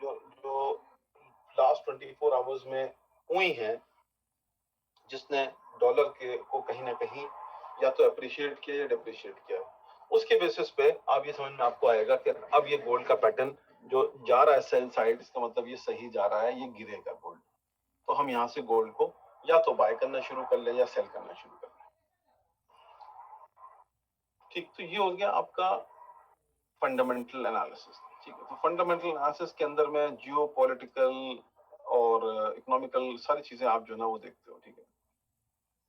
जो जो लास्ट 24 आवर्स में हुई हैं, जिसने डॉलर के को कहीं ना कहीं या तो अप्रिशिएट किया या डिप्रिशिएट किया। उसके बेसिस पे आप ये समझ में आपको आएगा कि अब ये गोल्ड का पैटर्न जो जा रहा है सेल साइड, इसका मतलब ये सही जा रहा है, ये गिरेगा गोल्ड। तो हम यहाँ से गोल्ड को या तो बाय करना शुरू कर लें या सेल करना शुरू कर लें। ठीक, तो ये हो गया आपका फंडामेंटल एनालिसिस। ठीक है, तो फंडामेंटल एनालिसिस के अंदर में जियो पॉलिटिकल और इकोनॉमिकल सारी चीजें आप जो ना वो देखते हो। ठीक है,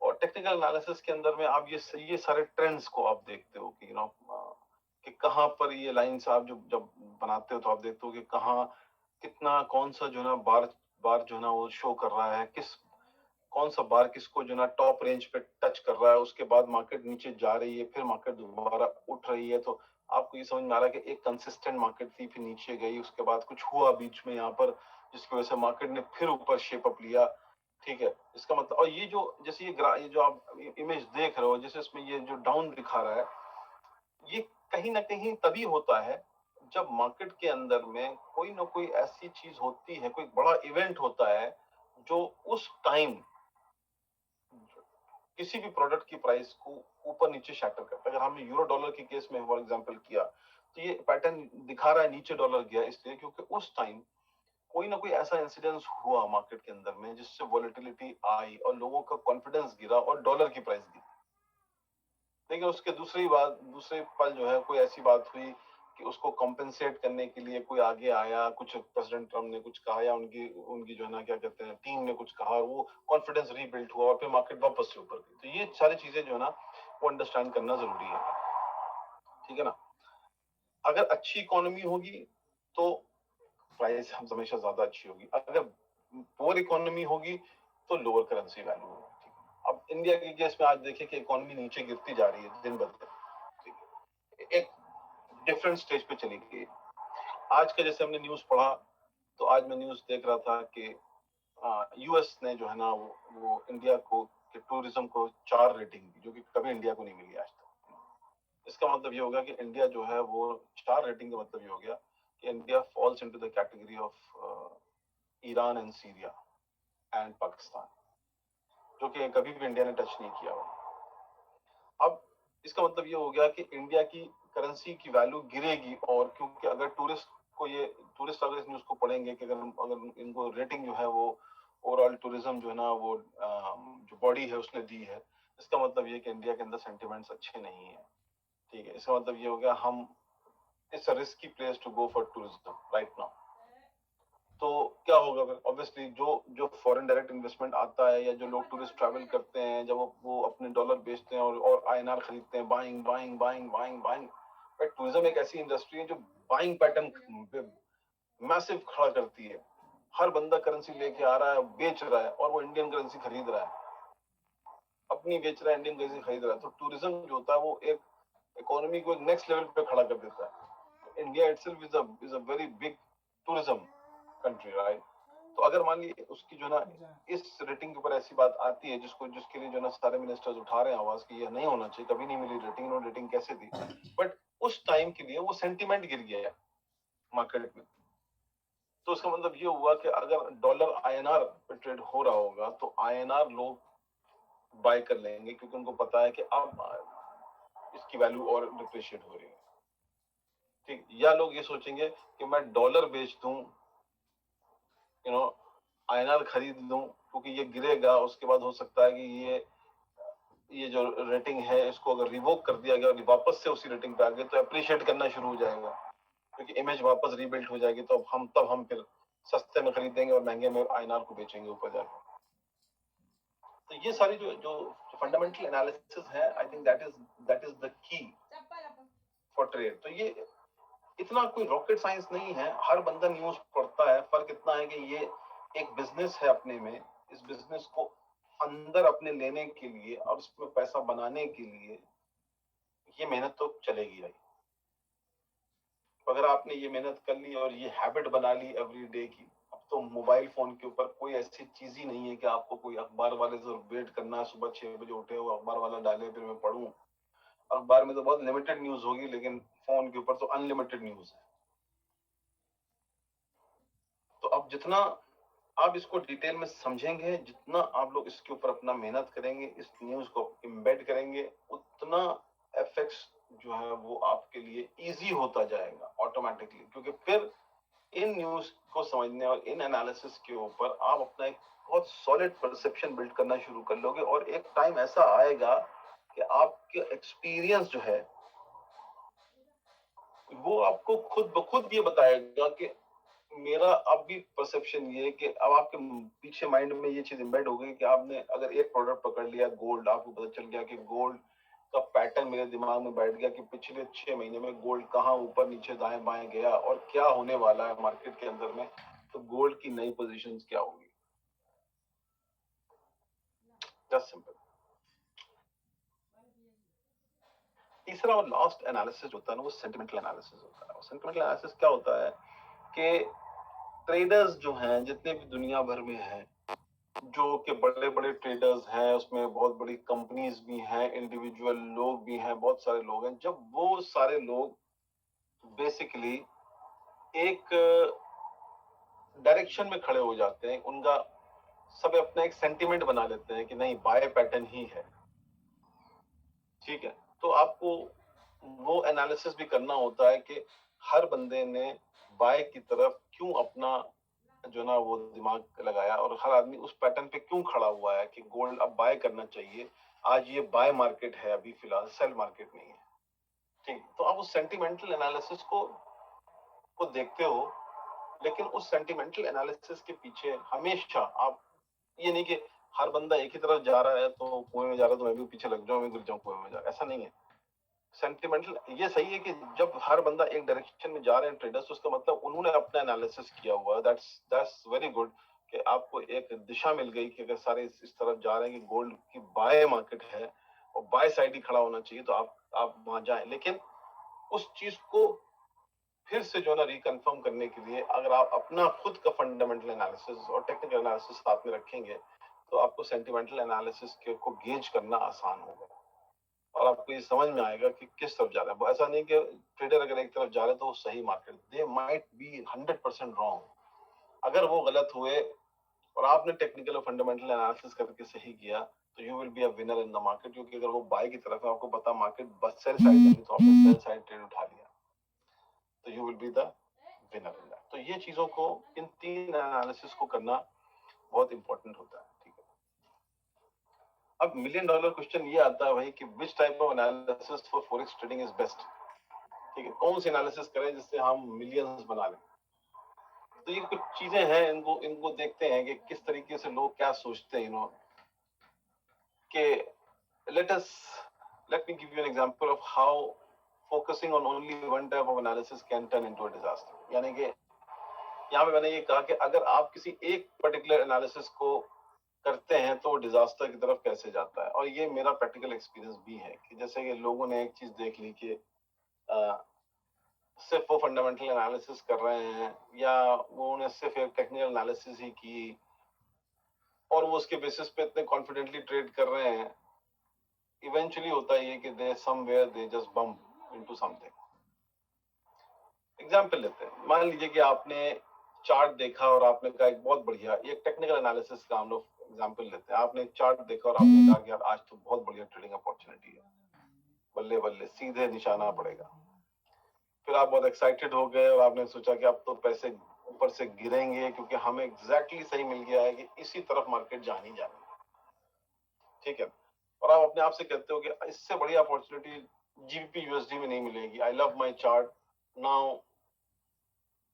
और टेक्निकल एनालिसिस के अंदर में आप ये सारे ट्रेंड्स को आप देखते हो कि कि कहाँ पर ये लाइंस आप जब बनाते हो तो आप देखते हो कि कहाँ कितना कौन सा जो ना बार बार जो ना वो शो कर रहा है, कौन सा बार किसको जो ना टॉप रेंज पे टच कर रहा है, उसके बाद मार्केट नीचे जा रही है, फिर मार्केट दोबारा उठ रही है। तो आपको ये समझ में आ रहा है कि एक कंसिस्टेंट मार्केट थी, फिर नीचे गई, उसके बाद कुछ हुआ बीच में यहाँ पर जिसकी वजह से मार्केट ने फिर ऊपर शेप अप लिया। ठीक है, इसका मतलब, और ये जो जैसे ये जो आप इमेज देख रहे हो, जैसे इसमें ये जो डाउन दिखा रहा है, ये कहीं ना कहीं तभी होता है जब मार्केट के अंदर में कोई ना कोई ऐसी चीज होती है, कोई बड़ा इवेंट होता है जो उस टाइम किसी भी प्रोडक्ट की प्राइस को ऊपर नीचे शैटर करता है। अगर हमने यूरो डॉलर के केस में फॉर एग्जांपल किया, तो ये पैटर्न दिखा रहा है नीचे डॉलर गया इसलिए क्योंकि उस टाइम कोई ना कोई ऐसा इंसिडेंस हुआ मार्केट के अंदर में जिससे वॉलेटिलिटी आई और लोगों का कॉन्फिडेंस गिरा और डॉलर की प्राइस गिरी। लेकिन उसके दूसरे पल जो है कोई ऐसी बात हुई कि उसको कॉम्पेंसेट करने के लिए कोई आगे आया, कुछ प्रेसिडेंट ट्रम्प ने कुछ कहा या उनकी उनकी जो है ना क्या कहते हैं टीम ने कुछ कहा, वो कॉन्फिडेंस रीबिल्ड हुआ और फिर मार्केट वापस से ऊपर गई। तो ये सारी चीजें जो है ना वो अंडरस्टैंड करना जरूरी है, ठीक है ना। अगर अच्छी इकोनॉमी होगी तो प्राइस हमेशा ज्यादा अच्छी होगी, अगर पुअर इकोनॉमी होगी तो लोअर करेंसी वैल्यू होगी। अब इंडिया के केस में आज देखिए कि इकोनॉमी नीचे गिरती जा रही है दिन ब दिन, एक डिफरेंट स्टेज पे चली गई। आज का जैसे हमने न्यूज पढ़ा तो आज मैं न्यूज देख रहा था कि यूएस ने जो है ना वो इंडिया को के टूरिज्म को 4 रेटिंग दी, जो कि कभी इंडिया को नहीं मिली आज तक। इसका मतलब ये होगा कि इंडिया जो है वो 4 रेटिंग का मतलब ये हो गया कि India falls into the category of Iran and Syria and Pakistan, जो कि कभी भी इंडिया ने टच नहीं किया हो। अब इसका मतलब ये हो गया कि इंडिया की करेंसी की वैल्यू गिरेगी, और क्योंकि अगर टूरिस्ट अगर इस न्यूज को पढ़ेंगे कि अगर इनको रेटिंग जो है वो ओवरऑल टूरिज्म जो है ना वो जो बॉडी है उसने दी है, इसका मतलब ये कि इंडिया के अंदर सेंटिमेंट्स अच्छे नहीं है, ठीक है। इसका मतलब ये हो गया हम it's a risky place to go for tourism right now. तो क्या होगा फिर, ऑब्वियसली जो जो फॉरेन डायरेक्ट इन्वेस्टमेंट आता है या जो लोग टूरिस्ट ट्रैवल करते हैं, जब वो अपने डॉलर बेचते हैं और आईएनआर खरीदते हैं, buying buying buying buying buying. But tourism एक ऐसी इंडस्ट्री है जो बाइंग पैटर्न मैसिव खड़ा करती है। हर बंदा करेंसी लेके आ रहा है, बेच रहा है, और वो इंडियन करेंसी खरीद रहा है, अपनी बेच रहा है, इंडियन करेंसी खरीद रहा है। तो टूरिज्म जो होता है वो एक इकोनॉमी को एक नेक्स्ट लेवल पे खड़ा कर देता है। India itself is a very big tourism country, right. तो अगर मान लीजिए उसकी जो ना इस रेटिंग के ऊपर ऐसी बात आती है जिसके लिए जो ना सारे मिनिस्टर्स उठा रहे हैं आवाज कि यह नहीं होना चाहिए, कभी नहीं मिली रेटिंग, इन्होंने रेटिंग कैसे दी। बट उस टाइम के लिए वो सेंटिमेंट गिर गया मार्केट में। तो उसका मतलब ये हुआ कि अगर डॉलर आईएनआर पे ट्रेड हो रहा होगा तो आईएनआर लोग बाय कर लेंगे, क्योंकि उनको पता है कि अब इसकी वैल्यू और डिप्रिशिएट हो रही है, ठीक। या लोग ये सोचेंगे कि मैं डॉलर बेच दूं, आईएनआर खरीद लूं, क्योंकि ये गिरेगा, उसके बाद हो सकता है कि ये जो रेटिंग है इसको अगर रिवोक कर दिया गया और वापस से उसी रेटिंग पे आ गए तो अप्रिशिएट करना शुरू हो जाएगा, क्योंकि इमेज वापस रीबिल्ड हो जाएगी। तो हम फिर सस्ते में खरीदेंगे और महंगे में आईएनआर को बेचेंगे ऊपर जाकर। तो ये सारी जो फंडामेंटल एनालिसिस है, I think that is the key for trade. तो ये इतना कोई रॉकेट साइंस नहीं है, हर बंदा न्यूज पढ़ता है। फर्क इतना है कि ये एक बिजनेस है अपने में, इस बिजनेस को अंदर अपने लेने के लिए और उसमें पैसा बनाने के लिए ये मेहनत तो चलेगी भाई। अगर आपने ये मेहनत कर ली और ये हैबिट बना ली एवरी डे की, अब तो मोबाइल फोन के ऊपर कोई ऐसी चीज ही नहीं है कि आपको कोई अखबार वाले से वेट करना है, सुबह 6 बजे उठे हो अखबार वाला डाले फिर मैं पढ़ूं। अखबार में तो बहुत लिमिटेड न्यूज होगी, लेकिन फोन के ऊपर तो अनलिमिटेड न्यूज है। तो अब जितना आप इसको डिटेल में समझेंगे, जितना आप लोग इसके ऊपर अपना मेहनत करेंगे, इस न्यूज को एम्बेड करेंगे, उतना एफएक्स जो है वो आपके लिए इजी होता जाएगा ऑटोमेटिकली, क्योंकि फिर इन न्यूज को समझने और इन एनालिसिस के ऊपर आप अपना एक बहुत सॉलिड परसेप्शन बिल्ड करना शुरू कर लोगे, और एक टाइम ऐसा आएगा कि आपके एक्सपीरियंस जो है वो आपको खुद ब खुद ये बताएगा कि मेरा अब भी परसेप्शन ये है कि अब आपके पीछे माइंड में ये चीज एम्बेड हो गई कि आपने अगर एक प्रोडक्ट पकड़ लिया गोल्ड, आपको पता चल गया कि गोल्ड का पैटर्न मेरे दिमाग में बैठ गया कि पिछले 6 महीने में गोल्ड कहाँ ऊपर नीचे दाएं बाएं गया और क्या होने वाला है मार्केट के अंदर में, तो गोल्ड की नई पोजीशंस क्या होगी। Just simple. तीसरा और लास्ट एनालिसिस होता है ना वो सेंटिमेंटल एनालिसिस होता है। सेंटिमेंटल एनालिसिस क्या होता है कि ट्रेडर्स जो हैं जितने भी दुनिया भर में हैं, जो कि बड़े बड़े ट्रेडर्स हैं, उसमें बहुत बड़ी कंपनीज भी हैं, इंडिविजुअल लोग भी हैं, बहुत सारे लोग हैं, जब वो सारे लोग बेसिकली एक डायरेक्शन में खड़े हो जाते हैं, उनका सब अपना एक सेंटिमेंट बना लेते हैं कि नहीं बाय पैटर्न ही है, ठीक है। तो आपको वो एनालिसिस भी करना होता है कि हर बंदे ने बाय की तरफ क्यों अपना जो ना वो दिमाग लगाया और हर आदमी उस पैटर्न पे क्यों खड़ा हुआ है कि गोल्ड अब बाय करना चाहिए। आज ये बाय मार्केट है, अभी फिलहाल सेल मार्केट नहीं है। ठीक, तो आप उस सेंटिमेंटल एनालिसिस को देखते हो, लेकिन उस सेंटिमेंटल एनालिसिस के पीछे हमेशा आप ये नहीं कि हर बंदा एक ही तरफ जा रहा है तो कुएं में जा रहा है तो मैं भी पीछे लग जाऊं, मैं गिर जाऊं कुएं में जा, ऐसा नहीं है। सेंटिमेंटल ये सही है कि जब हर बंदा एक डायरेक्शन में जा रहे हैं ट्रेडर्स, उसका मतलब उन्होंने अपना एनालिसिस किया हुआ है। दैट्स वेरी गुड कि आपको एक दिशा मिल गई कि अगर सारे इस तरफ जा रहे हैं कि गोल्ड की बाय मार्केट है और बाय साइड ही खड़ा होना चाहिए, तो आप वहां जाएं। लेकिन उस चीज को फिर से जो ना रिकन्फर्म करने के लिए अगर आप अपना खुद का फंडामेंटल एनालिसिस और टेक्निकल एनालिसिस साथ में रखेंगे, तो आपको सेंटिमेंटल एनालिसिस को गेज करना आसान होगा और आपको ये समझ में आएगा कि किस तरफ जा रहा है। ऐसा नहीं कि ट्रेडर अगर एक तरफ जा रहे हैं तो वो सही market, they might be 100% wrong. अगर वो गलत हुए और आपने टेक्निकल और फंडामेंटल एनालिसिस करके सही किया, तो you will be a winner in the market. क्योंकि अगर वो बाय की तरफ है, आपको पता मार्केट बस सेल साइड है, तो आपने सेल साइड ट्रेड उठा लिया, तो you will be the winner in that. तो ये चीजों को, इन तीन एनालिसिस को करना बहुत इंपॉर्टेंट होता है। ठीक है, अब मिलियन डॉलर क्वेश्चन ये आता है भाई कि which type of analysis for forex trading is best. ठीक है, कौन सी एनालिसिस करें जिससे हम मिलियंस बना लें। तो ये कुछ चीजें हैं, इनको इनको देखते हैं कि किस तरीके से लोग क्या सोचते हैं। कि let me give you an example of how focusing on only one type of analysis can turn into a disaster। यानी कि यहाँ पे मैंने ये कहा कि अगर आप किसी एक पर्टिकुलर एनालिसिस को करते हैं तो वो डिजास्टर की तरफ कैसे जाता है। और ये मेरा प्रैक्टिकल एक्सपीरियंस भी है कि जैसे कि लोगों ने एक चीज देख ली कि सिर्फ वो फंडामेंटल एनालिसिस कर रहे हैं या उन्होंने सिर्फ एक टेक्निकल एनालिसिस ही की और वो उसके बेसिस पे इतने कॉन्फिडेंटली ट्रेड कर रहे हैं, इवेंचुअली होता है ये कि they somewhere they just bump into something. Example लेते हैं, मान लीजिए कि आपने चार्ट देखा और आपने कहा एक बहुत बढ़िया, ये टेक्निकल एनालिसिस का हम लोग एग्जांपल लेते हैं। आपने एक चार्ट देखा और आपने कहा कि यार आज तो बहुत बढ़िया ट्रेडिंग अपॉर्चुनिटी है, बल्ले बल्ले सीधे निशाना पड़ेगा। फिर आप बहुत एक्साइटेड हो गए और आपने सोचा कि अब तो पैसे ऊपर से गिरेंगे क्योंकि हमें एग्जैक्टली सही मिल गया है कि इसी तरफ मार्केट जानी जानी। ठीक है, और आप अपने आप से कहते हो कि इससे बड़ी अपॉर्चुनिटी जीबीपी यूएसडी में नहीं मिलेगी। I love my chart, now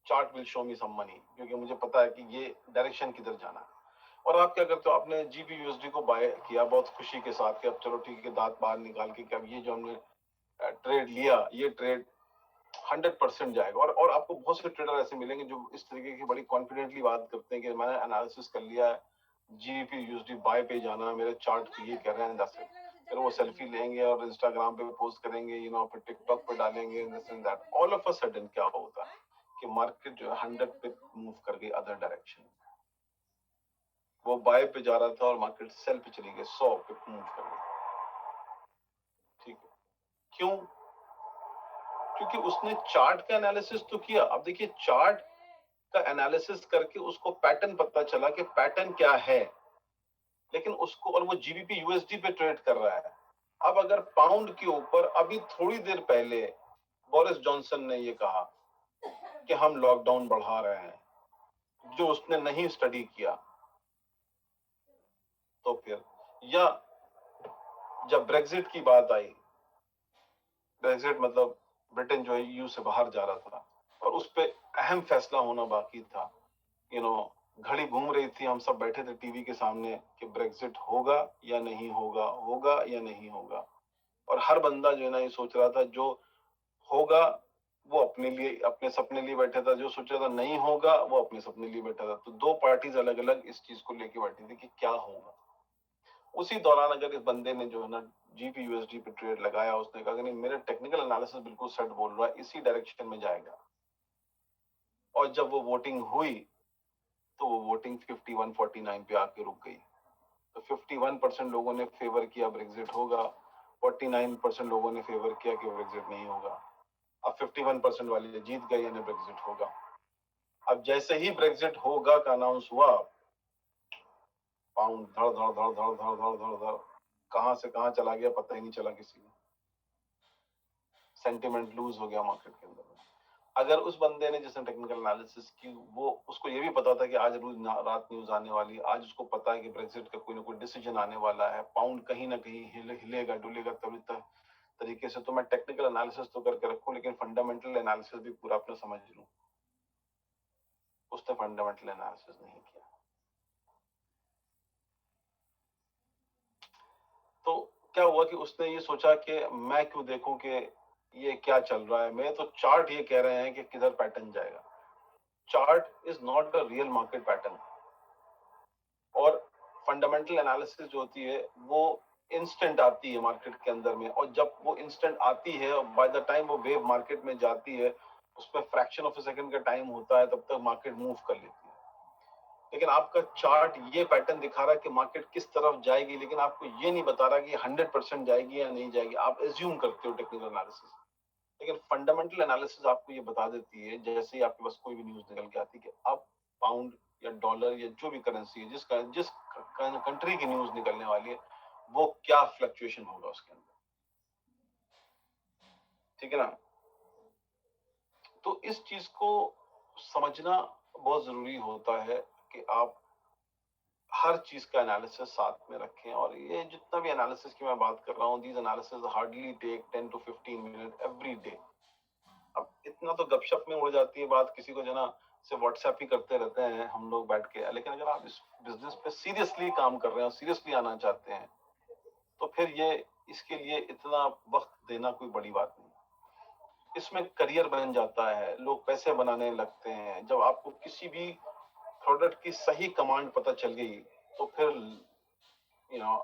chart will show me some money, क्योंकि मुझे पता है कि ये डायरेक्शन किधर जाना है। और आप क्या करते हो, आपने जीबी यूएसडी को बाय किया बहुत खुशी के साथ कि अब चलो ठीक है, दांत बाहर निकाल के कि अब ये जो हमने ट्रेड लिया, ये ट्रेड 100% जाएगा। और आपको बहुत से ट्रेडर ऐसे मिलेंगे जो इस तरीके की बड़ी कॉन्फिडेंटली बात करते हैं कि मैंने एनालिसिस कर लिया है, जीबीपी यूएसडी बाय पे जाना है, मेरे चार्ट ये कह रहे हैं, दस। फिर वो सेल्फी लेंगे और इंस्टाग्राम पे पोस्ट करेंगे, फिर टिकटॉक पे डालेंगे, this and that. All of a sudden क्या होता है कि मार्केट जो है 100 पे मूव कर गई अदर डायरेक्शन। वो बाय पे जा रहा था और मार्केट सेल पे चली गई, 100 पे मूव कर गई। ठीक है, क्यों? क्योंकि उसने चार्ट का एनालिसिस तो किया। अब देखिए, चार्ट का एनालिसिस करके उसको पैटर्न पता चला कि पैटर्न क्या है, लेकिन उसको, और वो जीबीपी यूएसडी पे ट्रेड कर रहा है। अब अगर पाउंड के ऊपर अभी थोड़ी देर पहले बोरिस जॉनसन ने ये कहा कि हम लॉकडाउन बढ़ा रहे हैं, जो उसने नहीं स्टडी किया, तो फिर, या जब ब्रेग्जिट की बात आई, ब्रेग्जिट मतलब ब्रिटेन जो है ईयू से बाहर जा रहा था और उस पे अहम फैसला होना बाकी था। घड़ी घूम रही थी, हम सब बैठे थे टीवी के सामने कि ब्रेग्जिट होगा या नहीं होगा, होगा या नहीं होगा। और हर बंदा जो है ना ये सोच रहा था, जो होगा वो अपने लिए, अपने सपने लिए बैठा था, जो सोच रहा था नहीं होगा वो अपने सपने लिए बैठा था। तो दो पार्टीज अलग अलग इस चीज को लेके बैठी थी कि क्या होगा। उसी दौरान अगर इस बंदे ने जो है ना जीबी यूएसडी पे ट्रेड लगाया, उसने कहा कि नहीं, मेरे टेक्निकल एनालिसिस बिल्कुल सेट बोल रहा है, इसी डायरेक्शन में जाएगा। और जब वो वोटिंग हुई तो वो वोटिंग 51-49 पे आके रुक गई। तो 51% लोगों ने फेवर किया ब्रेग्जिट होगा, 49% लोगों ने फेवर किया कि ब्रेग्जिट नहीं होगा। अब 51% वाले जीत गए, यानी ब्रेग्जिट होगा। अब जैसे ही ब्रेग्जिट होगा का अनाउंस हुआ, पाउंड धड़ धड़ धड़ धड़ धड़ धड़ धड़ धड़ कहां से कहां चला गया पता ही नहीं चला किसी को। सेंटिमेंट लूज हो गया मार्केट के अंदर। अगर उस बंदे ने जिसने टेक्निकल एनालिसिस की, वो उसको ये भी पता था कि आज रात न्यूज आने वाली, आज उसको पता है कि ब्रेक्सिट का कोई ना कोई डिसीजन आने वाला है, पाउंड कहीं ना कहीं हिलेगा डुलेगा तभी तरीके से, तो मैं टेक्निकल एनालिसिस तो करके रखूं लेकिन फंडामेंटल एनालिसिस भी पूरा अपना समझ लूं। उसने फंडामेंटल एनालिसिस नहीं किया। तो क्या हुआ कि उसने ये सोचा कि मैं क्यों देखूं कि ये क्या चल रहा है, मेरे तो चार्ट ये कह रहे हैं कि किधर पैटर्न जाएगा। Chart is not a real market pattern. और फंडामेंटल एनालिसिस जो होती है वो इंस्टेंट आती है मार्केट के अंदर में, और जब वो इंस्टेंट आती है और बाय द टाइम वो वेव मार्केट में जाती है, उसमें फ्रैक्शन ऑफ अ सेकंड का टाइम होता है, तब तक मार्केट मूव कर लेती है। लेकिन आपका चार्ट ये पैटर्न दिखा रहा है कि मार्केट किस तरफ जाएगी, लेकिन आपको ये नहीं बता रहा कि 100% जाएगी या नहीं जाएगी। आप एज्यूम करते हो टेक्निकल एनालिसिस, लेकिन फंडामेंटल एनालिसिस आपको ये बता देती है, जैसे ही आपके पास कोई भी न्यूज निकल के आती है कि अब पाउंड या डॉलर या जो भी करेंसी है, जिस कंट्री की न्यूज निकलने वाली है, वो क्या फ्लक्चुएशन होगा उसके अंदर, ठीक है ना। तो इस चीज को समझना बहुत जरूरी होता है कि आप हर चीज का एनालिसिस साथ में रखें। और ये जितना भी एनालिसिस की मैं बात कर रहा हूँ, these analysis hardly take 10 to 15 minute every day. अब इतना तो गपशप में उड़ जाती है बात, किसी को जो ना से व्हाट्सएप ही करते रहते हैं हम लोग बैठ के, लेकिन अगर आप इस बिजनेस पे सीरियसली काम कर रहे हैं, सीरियसली आना चाहते हैं, तो फिर ये इसके लिए इतना वक्त देना कोई बड़ी बात नहीं। इसमें करियर बन जाता है, लोग पैसे बनाने लगते हैं। जब आपको किसी भी प्रोडक्ट की सही कमांड पता चल गई, तो फिर यू नो,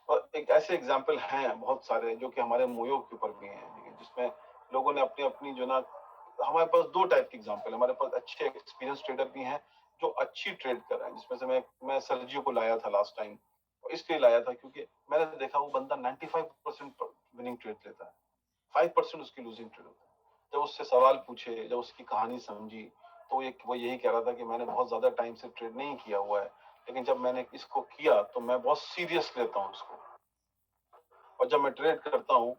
और एक ऐसे एग्जाम्पल हैं बहुत सारे जो कि हमारे मोयो के ऊपर भी हैं, जिसमें लोगों ने अपनी अपनी जो ना, हमारे पास दो टाइप के एग्जाम्पल है। हमारे पास अच्छे एक्सपीरियंस ट्रेडर भी हैं जो अच्छी ट्रेड कर रहे हैं, जिसमें से मैं सर्जियो को लाया था लास्ट टाइम। और इसलिए लाया था क्योंकि मैंने देखा वो बंदा 95% विनिंग ट्रेड लेता है, 5% उसकी लूजिंग ट्रेड होता है। जब उससे सवाल पूछे, जब उसकी कहानी समझी, तो वो यही कह रहा था कि मैंने बहुत ज्यादा टाइम से ट्रेड नहीं किया हुआ है, लेकिन जब मैंने इसको किया तो मैं बहुत सीरियस लेता हूँ इसको। और जब मैं ट्रेड करता हूँ,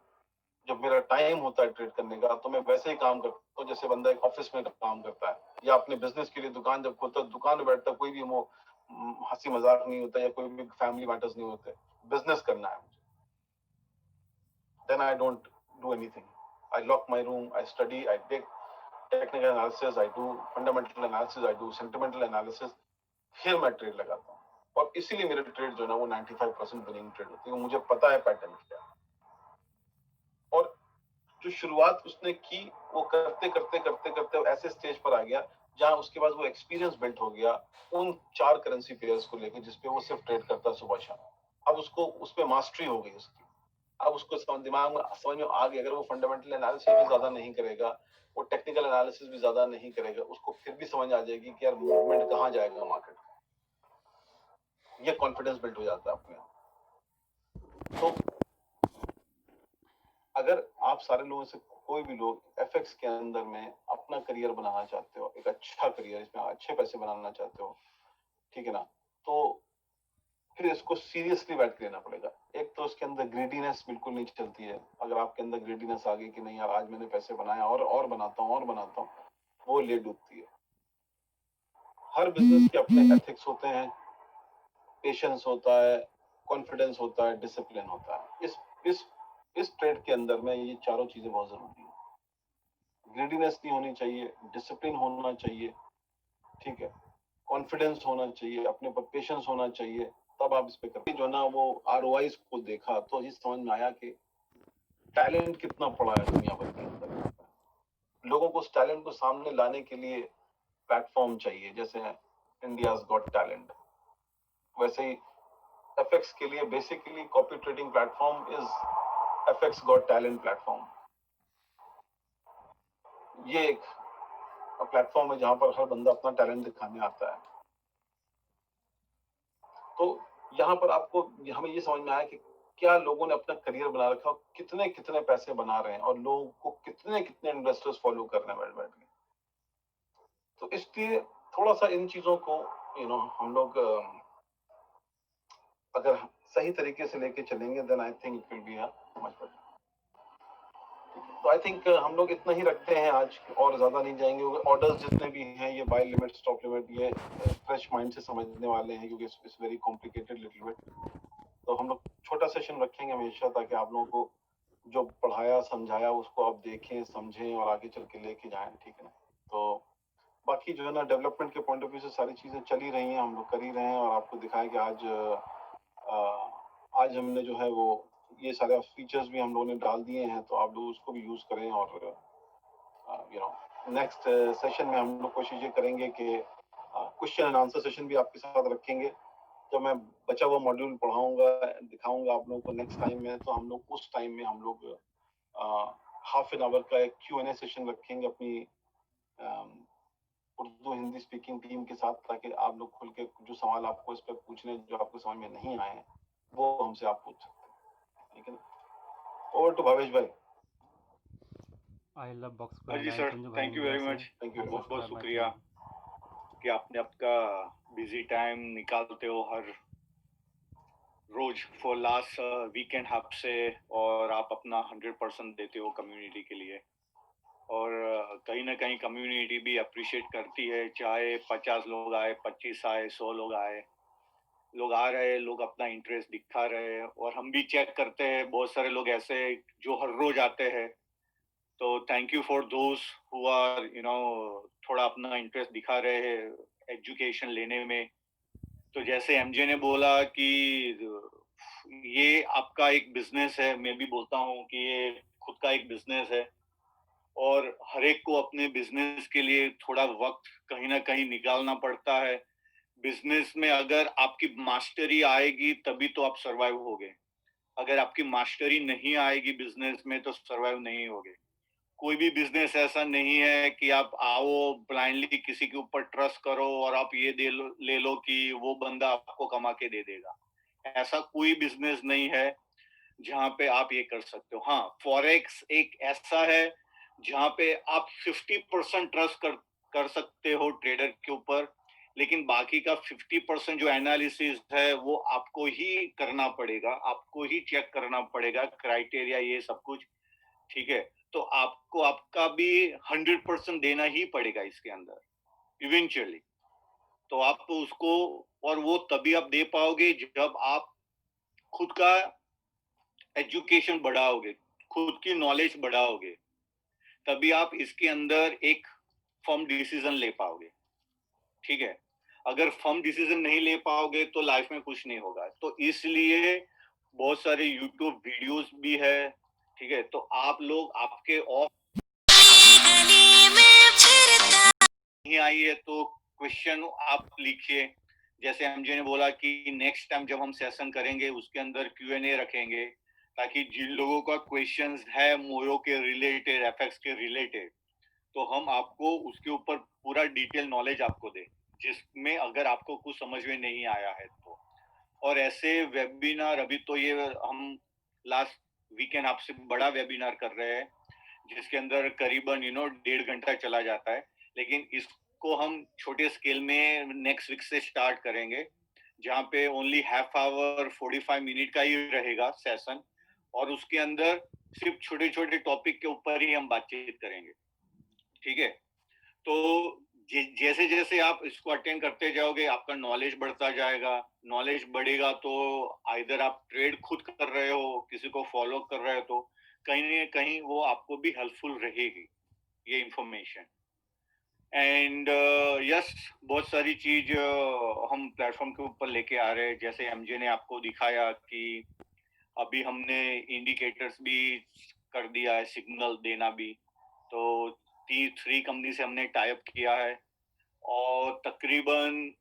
जब मेरा टाइम होता है ट्रेड करने का, तो मैं वैसे ही काम करता हूँ जैसे बंदा एक ऑफिस में काम करता है, या अपने बिजनेस के लिए दुकान जब खोलता है, दुकान में बैठता है, कोई भी वो हंसी मजाक नहीं होता या कोई भी फैमिली मैटर्स नहीं होते, बिजनेस करना है मुझे। Then I don't do anything, I lock my room, I study, I take technical analysis, I do fundamental analysis, I do sentimental analysis, फिर मैं ट्रेड लगाता हूँ। और इसीलिए मेरे ट्रेड जो है ना वो 95% विनिंग ट्रेड होती है, मुझे पता है पैटर्न क्या है। और जो शुरुआत उसने की, वो करते करते करते करते ऐसे स्टेज पर आ गया जहां उसके पास वो एक्सपीरियंस बिल्ट हो गया उन 4 करेंसी पेयर्स को लेकर जिसपे वो सिर्फ ट्रेड करता सुबह शाम। अब उसको उस पे मास्टरी हो गई उसकी। अब उसको दिमाग में समझ में आ गया, अगर वो फंडामेंटल एनालिसिस भी ज्यादा नहीं करेगा, वो टेक्निकल एनालिसिस भी ज्यादा नहीं करेगा, उसको फिर भी समझ आ जाएगी कि यार मूवमेंट कहाँ जाएगा मार्केट। ये कॉन्फिडेंस बिल्ट हो जाता है अपने आप। तो अगर आप सारे लोगों से, कोई भी लोग एफएक्स के अंदर में अपना करियर बनाना चाहते हो, एक अच्छा करियर, इसमें अच्छे पैसे बनाना चाहते हो, ठीक है ना, तो फिर इसको सीरियसली बैठ के लेना पड़ेगा। एक तो उसके अंदर ग्रीडीनेस बिल्कुल नहीं चलती है। अगर आपके अंदर ग्रीडीनेस आ गई कि नहीं यार आज मैंने पैसे बनाया और बनाता हूँ और बनाता हूँ, वो ले डूबती है। हर बिजनेस के अपने एथिक्स होते हैं, पेशेंस होता है, कॉन्फिडेंस होता है, डिसिप्लिन होता है। इस इस ट्रेड के अंदर में ये चारों चीजें बहुत जरूरी है। ग्रीडीनेस नहीं होनी चाहिए, डिसिप्लिन होना चाहिए, ठीक है, कॉन्फिडेंस होना चाहिए, अपने पर पेशेंस होना चाहिए, तब आप इस पे करते जो ना वो आरओआई को देखा तो ये समझ में आया कि टैलेंट कितना पड़ा है दुनिया भर के अंदर। लोगों को उस टैलेंट को सामने लाने के लिए प्लेटफॉर्म चाहिए, जैसे इंडियाज गॉट टैलेंट, वैसे ही एफएक्स के लिए basically copy trading platform is FX got talent platform. ये एक प्लेटफॉर्म है जहां पर हर बंदा अपना टैलेंट दिखाने आता है। तो यहाँ पर आपको, हमें ये समझ में आया कि क्या लोगों ने अपना करियर बना रखा और कितने कितने पैसे बना रहे हैं, और लोगों को कितने कितने इन्वेस्टर्स फॉलो कर रहे हैं बैठ बैठ के। तो इसलिए थोड़ा सा इन चीजों को हम लोग अगर सही तरीके से लेके चलेंगे, then I think it will be much better. तो आई थिंक हम लोग इतना ही रखते हैं आज, और ज्यादा नहीं जाएंगे। ऑर्डर्स जितने भी हैं ये बाय लिमिट, स्टॉप लिमिट, ये फ्रेश माइंड से समझने वाले हैं, क्योंकि it's very complicated little bit. तो हम लोग छोटा सेशन रखेंगे हमेशा, ताकि आप लोगों को जो पढ़ाया समझाया उसको आप देखें, समझें और आगे चल के लेके जाएं, ठीक है ना। तो बाकी जो है ना, डेवलपमेंट के पॉइंट ऑफ व्यू से सारी चीजें चल ही रही हैं, हम लोग कर ही रहे हैं। और आपको दिखाया कि आज हमने जो है वो ये सारे फीचर्स भी हम लोगों ने डाल दिए हैं, तो आप लोग उसको भी यूज करें। और यू नो नेक्स्ट सेशन में हम लोग कोशिश ये करेंगे कि क्वेश्चन एंड आंसर सेशन भी आपके साथ रखेंगे। जब मैं बचा हुआ मॉड्यूल पढ़ाऊंगा, दिखाऊंगा आप लोगों को नेक्स्ट टाइम में, तो हम लोग उस टाइम में हम लोग हाफ एन आवर का एक Q&A सेशन रखेंगे अपनी उर्दू हिंदी स्पीकिंग टीम के साथ, ताकि आप लोग खुल के जो सवाल आपको इस पर पूछने, जो आपको समझ में नहीं आए, वो हमसे आप पूछ सकते हैं, ठीक है ना। ओवर टू भावेश भाई। आई लव बॉक्स हाँ जी क्वेश्चन सर, संजू भाई थैंक यू इंडिया वेरी से। मच, थैंक यू वेरी बहुत मच। बहुत शुक्रिया कि आपने आपका बिजी टाइम निकालते हो हर रोज फॉर लास्ट वीकेंड हब से, और आप अपना 100% देते हो कम्युनिटी के लिए। और कहीं ना कहीं कम्युनिटी भी अप्रिशिएट करती है, चाहे 50 लोग आए, 25 आए, 100 लोग आए, लोग आ रहे, लोग अपना इंटरेस्ट दिखा रहे हैं। और हम भी चेक करते हैं, बहुत सारे लोग ऐसे जो हर रोज आते हैं। तो thank you for those who are थोड़ा अपना इंटरेस्ट दिखा रहे हैं एजुकेशन लेने में। तो जैसे एमजे ने बोला कि ये आपका एक बिजनेस है, मैं भी बोलता हूँ कि ये खुद का एक बिजनेस है। और हर एक को अपने बिजनेस के लिए थोड़ा वक्त कहीं ना कहीं निकालना पड़ता है। बिजनेस में अगर आपकी मास्टरी आएगी तभी तो आप सरवाइव होगे। अगर आपकी मास्टरी नहीं आएगी बिजनेस में तो सरवाइव नहीं होगे। कोई भी बिजनेस ऐसा नहीं है कि आप आओ ब्लाइंडली किसी के ऊपर ट्रस्ट करो और आप ये ले लो कि वो बंदा आपको कमा के दे देगा। ऐसा कोई बिजनेस नहीं है जहां पे आप ये कर सकते हो। हाँ, फॉरेक्स एक ऐसा है जहां पे आप 50% ट्रस्ट कर सकते हो ट्रेडर के ऊपर, लेकिन बाकी का 50% जो एनालिसिस है वो आपको ही करना पड़ेगा, आपको ही चेक करना पड़ेगा, क्राइटेरिया ये सब कुछ, ठीक है। तो आपको आपका भी 100% देना ही पड़ेगा इसके अंदर इवेंचुअली। तो आप उसको, और वो तभी आप दे पाओगे जब आप खुद का एजुकेशन बढ़ाओगे, खुद की नॉलेज बढ़ाओगे, तभी आप इसके अंदर एक फर्म डिसीजन ले पाओगे, ठीक है। अगर फर्म डिसीजन नहीं ले पाओगे तो लाइफ में कुछ नहीं होगा। तो इसलिए बहुत सारे यूट्यूब वीडियोस भी है, ठीक है। तो आप लोग आपके ऑफ नहीं आई है तो क्वेश्चन आप लिखिए। जैसे एमजे ने बोला कि नेक्स्ट टाइम जब हम सेशन करेंगे उसके अंदर Q&A रखेंगे, ताकि जिन लोगों का क्वेश्चंस है मोयो के रिलेटेड, एफएक्स के रिलेटेड, तो हम आपको उसके ऊपर पूरा डिटेल नॉलेज आपको दे, जिसमें अगर आपको कुछ समझ में नहीं आया है तो। और ऐसे वेबिनार, अभी तो ये हम लास्ट वीकेंड आपसे बड़ा वेबिनार कर रहे हैं जिसके अंदर करीबन 1.5 घंटा चला जाता है, लेकिन इसको हम छोटे स्केल में नेक्स्ट वीक से स्टार्ट करेंगे, जहाँ पे ओनली हाफ आवर 45 मिनट का ही रहेगा सेशन, और उसके अंदर सिर्फ छोटे छोटे टॉपिक के ऊपर ही हम बातचीत करेंगे, ठीक है। तो जैसे जैसे आप इसको अटेंड करते जाओगे आपका नॉलेज बढ़ता जाएगा। नॉलेज बढ़ेगा तो आइदर आप ट्रेड खुद कर रहे हो, किसी को फॉलो कर रहे हो, तो कहीं ना कहीं वो आपको भी हेल्पफुल रहेगी ये इंफॉर्मेशन। एंड यस, बहुत सारी चीज हम प्लेटफॉर्म के ऊपर लेके आ रहे हैं। जैसे एमजे ने आपको दिखाया कि अभी हमने इंडिकेटर्स भी कर दिया है, सिग्नल देना भी। तो 3 कंपनी से हमने टाइप किया है और तकरीबन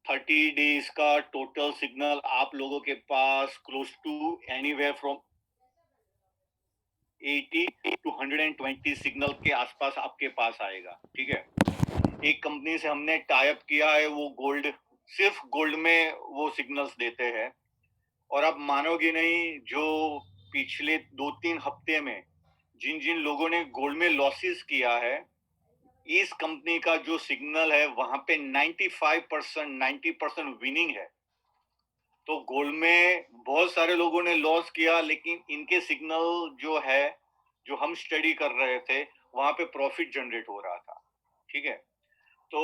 30 डेज का टोटल सिग्नल आप लोगों के पास close to anywhere from 80 to 120 signal के आसपास आपके पास आएगा, ठीक है। एक कंपनी से हमने टाइप किया है, वो गोल्ड, सिर्फ गोल्ड में वो सिग्नल्स देते हैं। और आप मानोगे नहीं, जो पिछले 2-3 हफ्ते में जिन जिन लोगों ने गोल्ड में लॉसेस किया है, इस कंपनी का जो सिग्नल है वहां पे 90% विनिंग है। तो गोल्ड में बहुत सारे लोगों ने लॉस किया, लेकिन इनके सिग्नल जो है जो हम स्टडी कर रहे थे वहां पे प्रॉफिट जनरेट हो रहा था, ठीक है। तो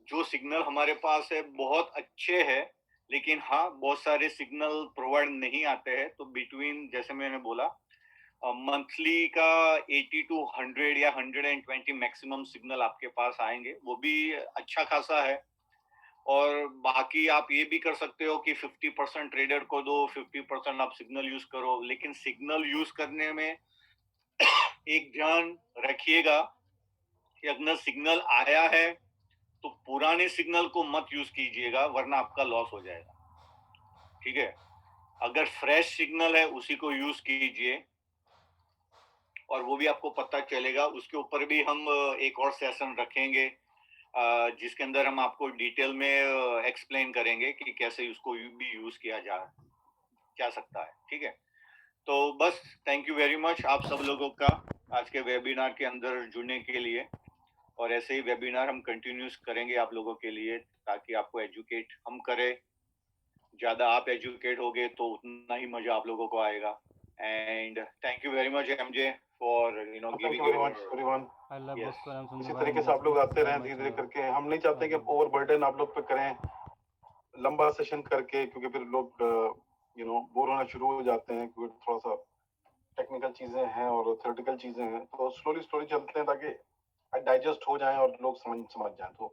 जो सिग्नल हमारे पास है बहुत अच्छे हैं, लेकिन हाँ बहुत सारे सिग्नल प्रोवाइड नहीं आते हैं। तो बिटवीन, जैसे मैंने बोला, मंथली का 80 टू 100 या 120 मैक्सिमम सिग्नल आपके पास आएंगे, वो भी अच्छा खासा है। और बाकी आप ये भी कर सकते हो कि 50% ट्रेडर को दो, 50% आप सिग्नल यूज करो। लेकिन सिग्नल यूज करने में एक ध्यान रखिएगा कि अगर सिग्नल आया है तो पुराने सिग्नल को मत यूज कीजिएगा, वरना आपका लॉस हो जाएगा, ठीक है। अगर फ्रेश सिग्नल है उसी को यूज कीजिए, और वो भी आपको पता चलेगा। उसके ऊपर भी हम एक और सेशन रखेंगे जिसके अंदर हम आपको डिटेल में एक्सप्लेन करेंगे कि कैसे उसको भी यूज किया जा सकता है, ठीक है। तो बस थैंक यू वेरी मच आप सब लोगों का आज के वेबिनार के अंदर जुड़ने के लिए। और ऐसे ही वेबिनार हम कंटिन्यूस करेंगे आप लोगों के लिए, ताकि आपको एजुकेट हम करें। ज्यादा आप एजुकेट होगे तो उतना ही मजा आप लोगों को आएगा। And thank you very much MJ for thank giving you very your much everyone. I love yes. books for I'm इसी Sundabai तरीके and से आप लोग thank you आते so रहें much धीरे धीरे for करके। हम नहीं चाहते कि ओवर बर्डन आप लोग पे करें लंबा सेशन करके, क्योंकि फिर लोग बोर होना शुरू हो जाते हैं, क्योंकि थोड़ा सा टेक्निकल चीजें हैं और थ्योरेटिकल चीजें हैं। तो स्लोली स्लोली चलते हैं ताकि डाइजेस्ट हो जाएं और लोग समझ जाएं। तो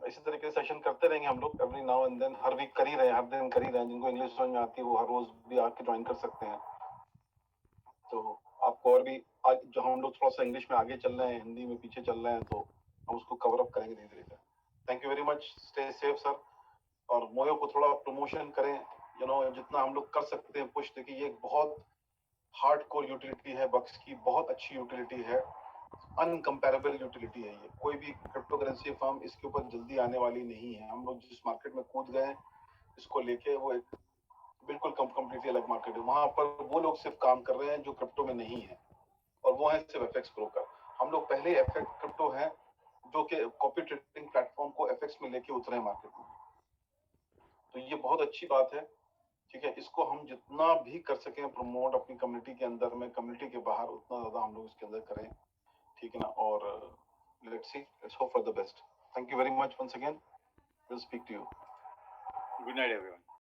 इसी तरीके से सेशन करते रहेंगे हम लोग एवरी नाउ एंड देन। हर वीक कर ही रहे हैं, हर दिन कर ही रहे हैं। जिनको इंग्लिश समझ में आती है वो हर रोज भी आके ज्वाइन कर सकते हैं। तो आपको और भी आज जो हम लोग थोड़ा सा इंग्लिश में आगे चल रहे हैं, हिंदी में पीछे चल रहे हैं, तो हम उसको कवर अप करेंगे धीरे धीरे। Thank you very much, stay safe sir. और मोयो को थोड़ा प्रमोशन करें, जितना हम लोग कर सकते हैं पुश। देखिए ये एक बहुत हार्ड कोर यूटिलिटी है बक्स की, बहुत अच्छी यूटिलिटी है, अनकंपेरेबल यूटिलिटी है। ये कोई भी क्रिप्टो करेंसी फर्म इसके ऊपर जल्दी आने वाली नहीं है। हम लोग जिस मार्केट में कूद गए इसको लेके, वो एक बिल्कुल कंप्लीटली अलग मार्केट है। वहां पर वो लोग सिर्फ काम कर रहे हैं जो क्रिप्टो में नहीं है, और वो है सिर्फ एफएक्स ब्रोकर। हम लोग पहले एफएक्स क्रिप्टो है जो कि कॉपी ट्रेडिंग प्लेटफॉर्म को एफएक्स में लेके उतरे हैं मार्केट में। तो ये बहुत अच्छी बात है, ठीक है। इसको हम जितना भी कर सकें प्रमोट अपनी कम्युनिटी के अंदर में, कम्युनिटी के बाहर, उतना ज्यादा हम लोग इसके अंदर करें, ठीक है ना। और let's see, let's hope for the best. Thank you very much once again, will speak to you. Good night everyone.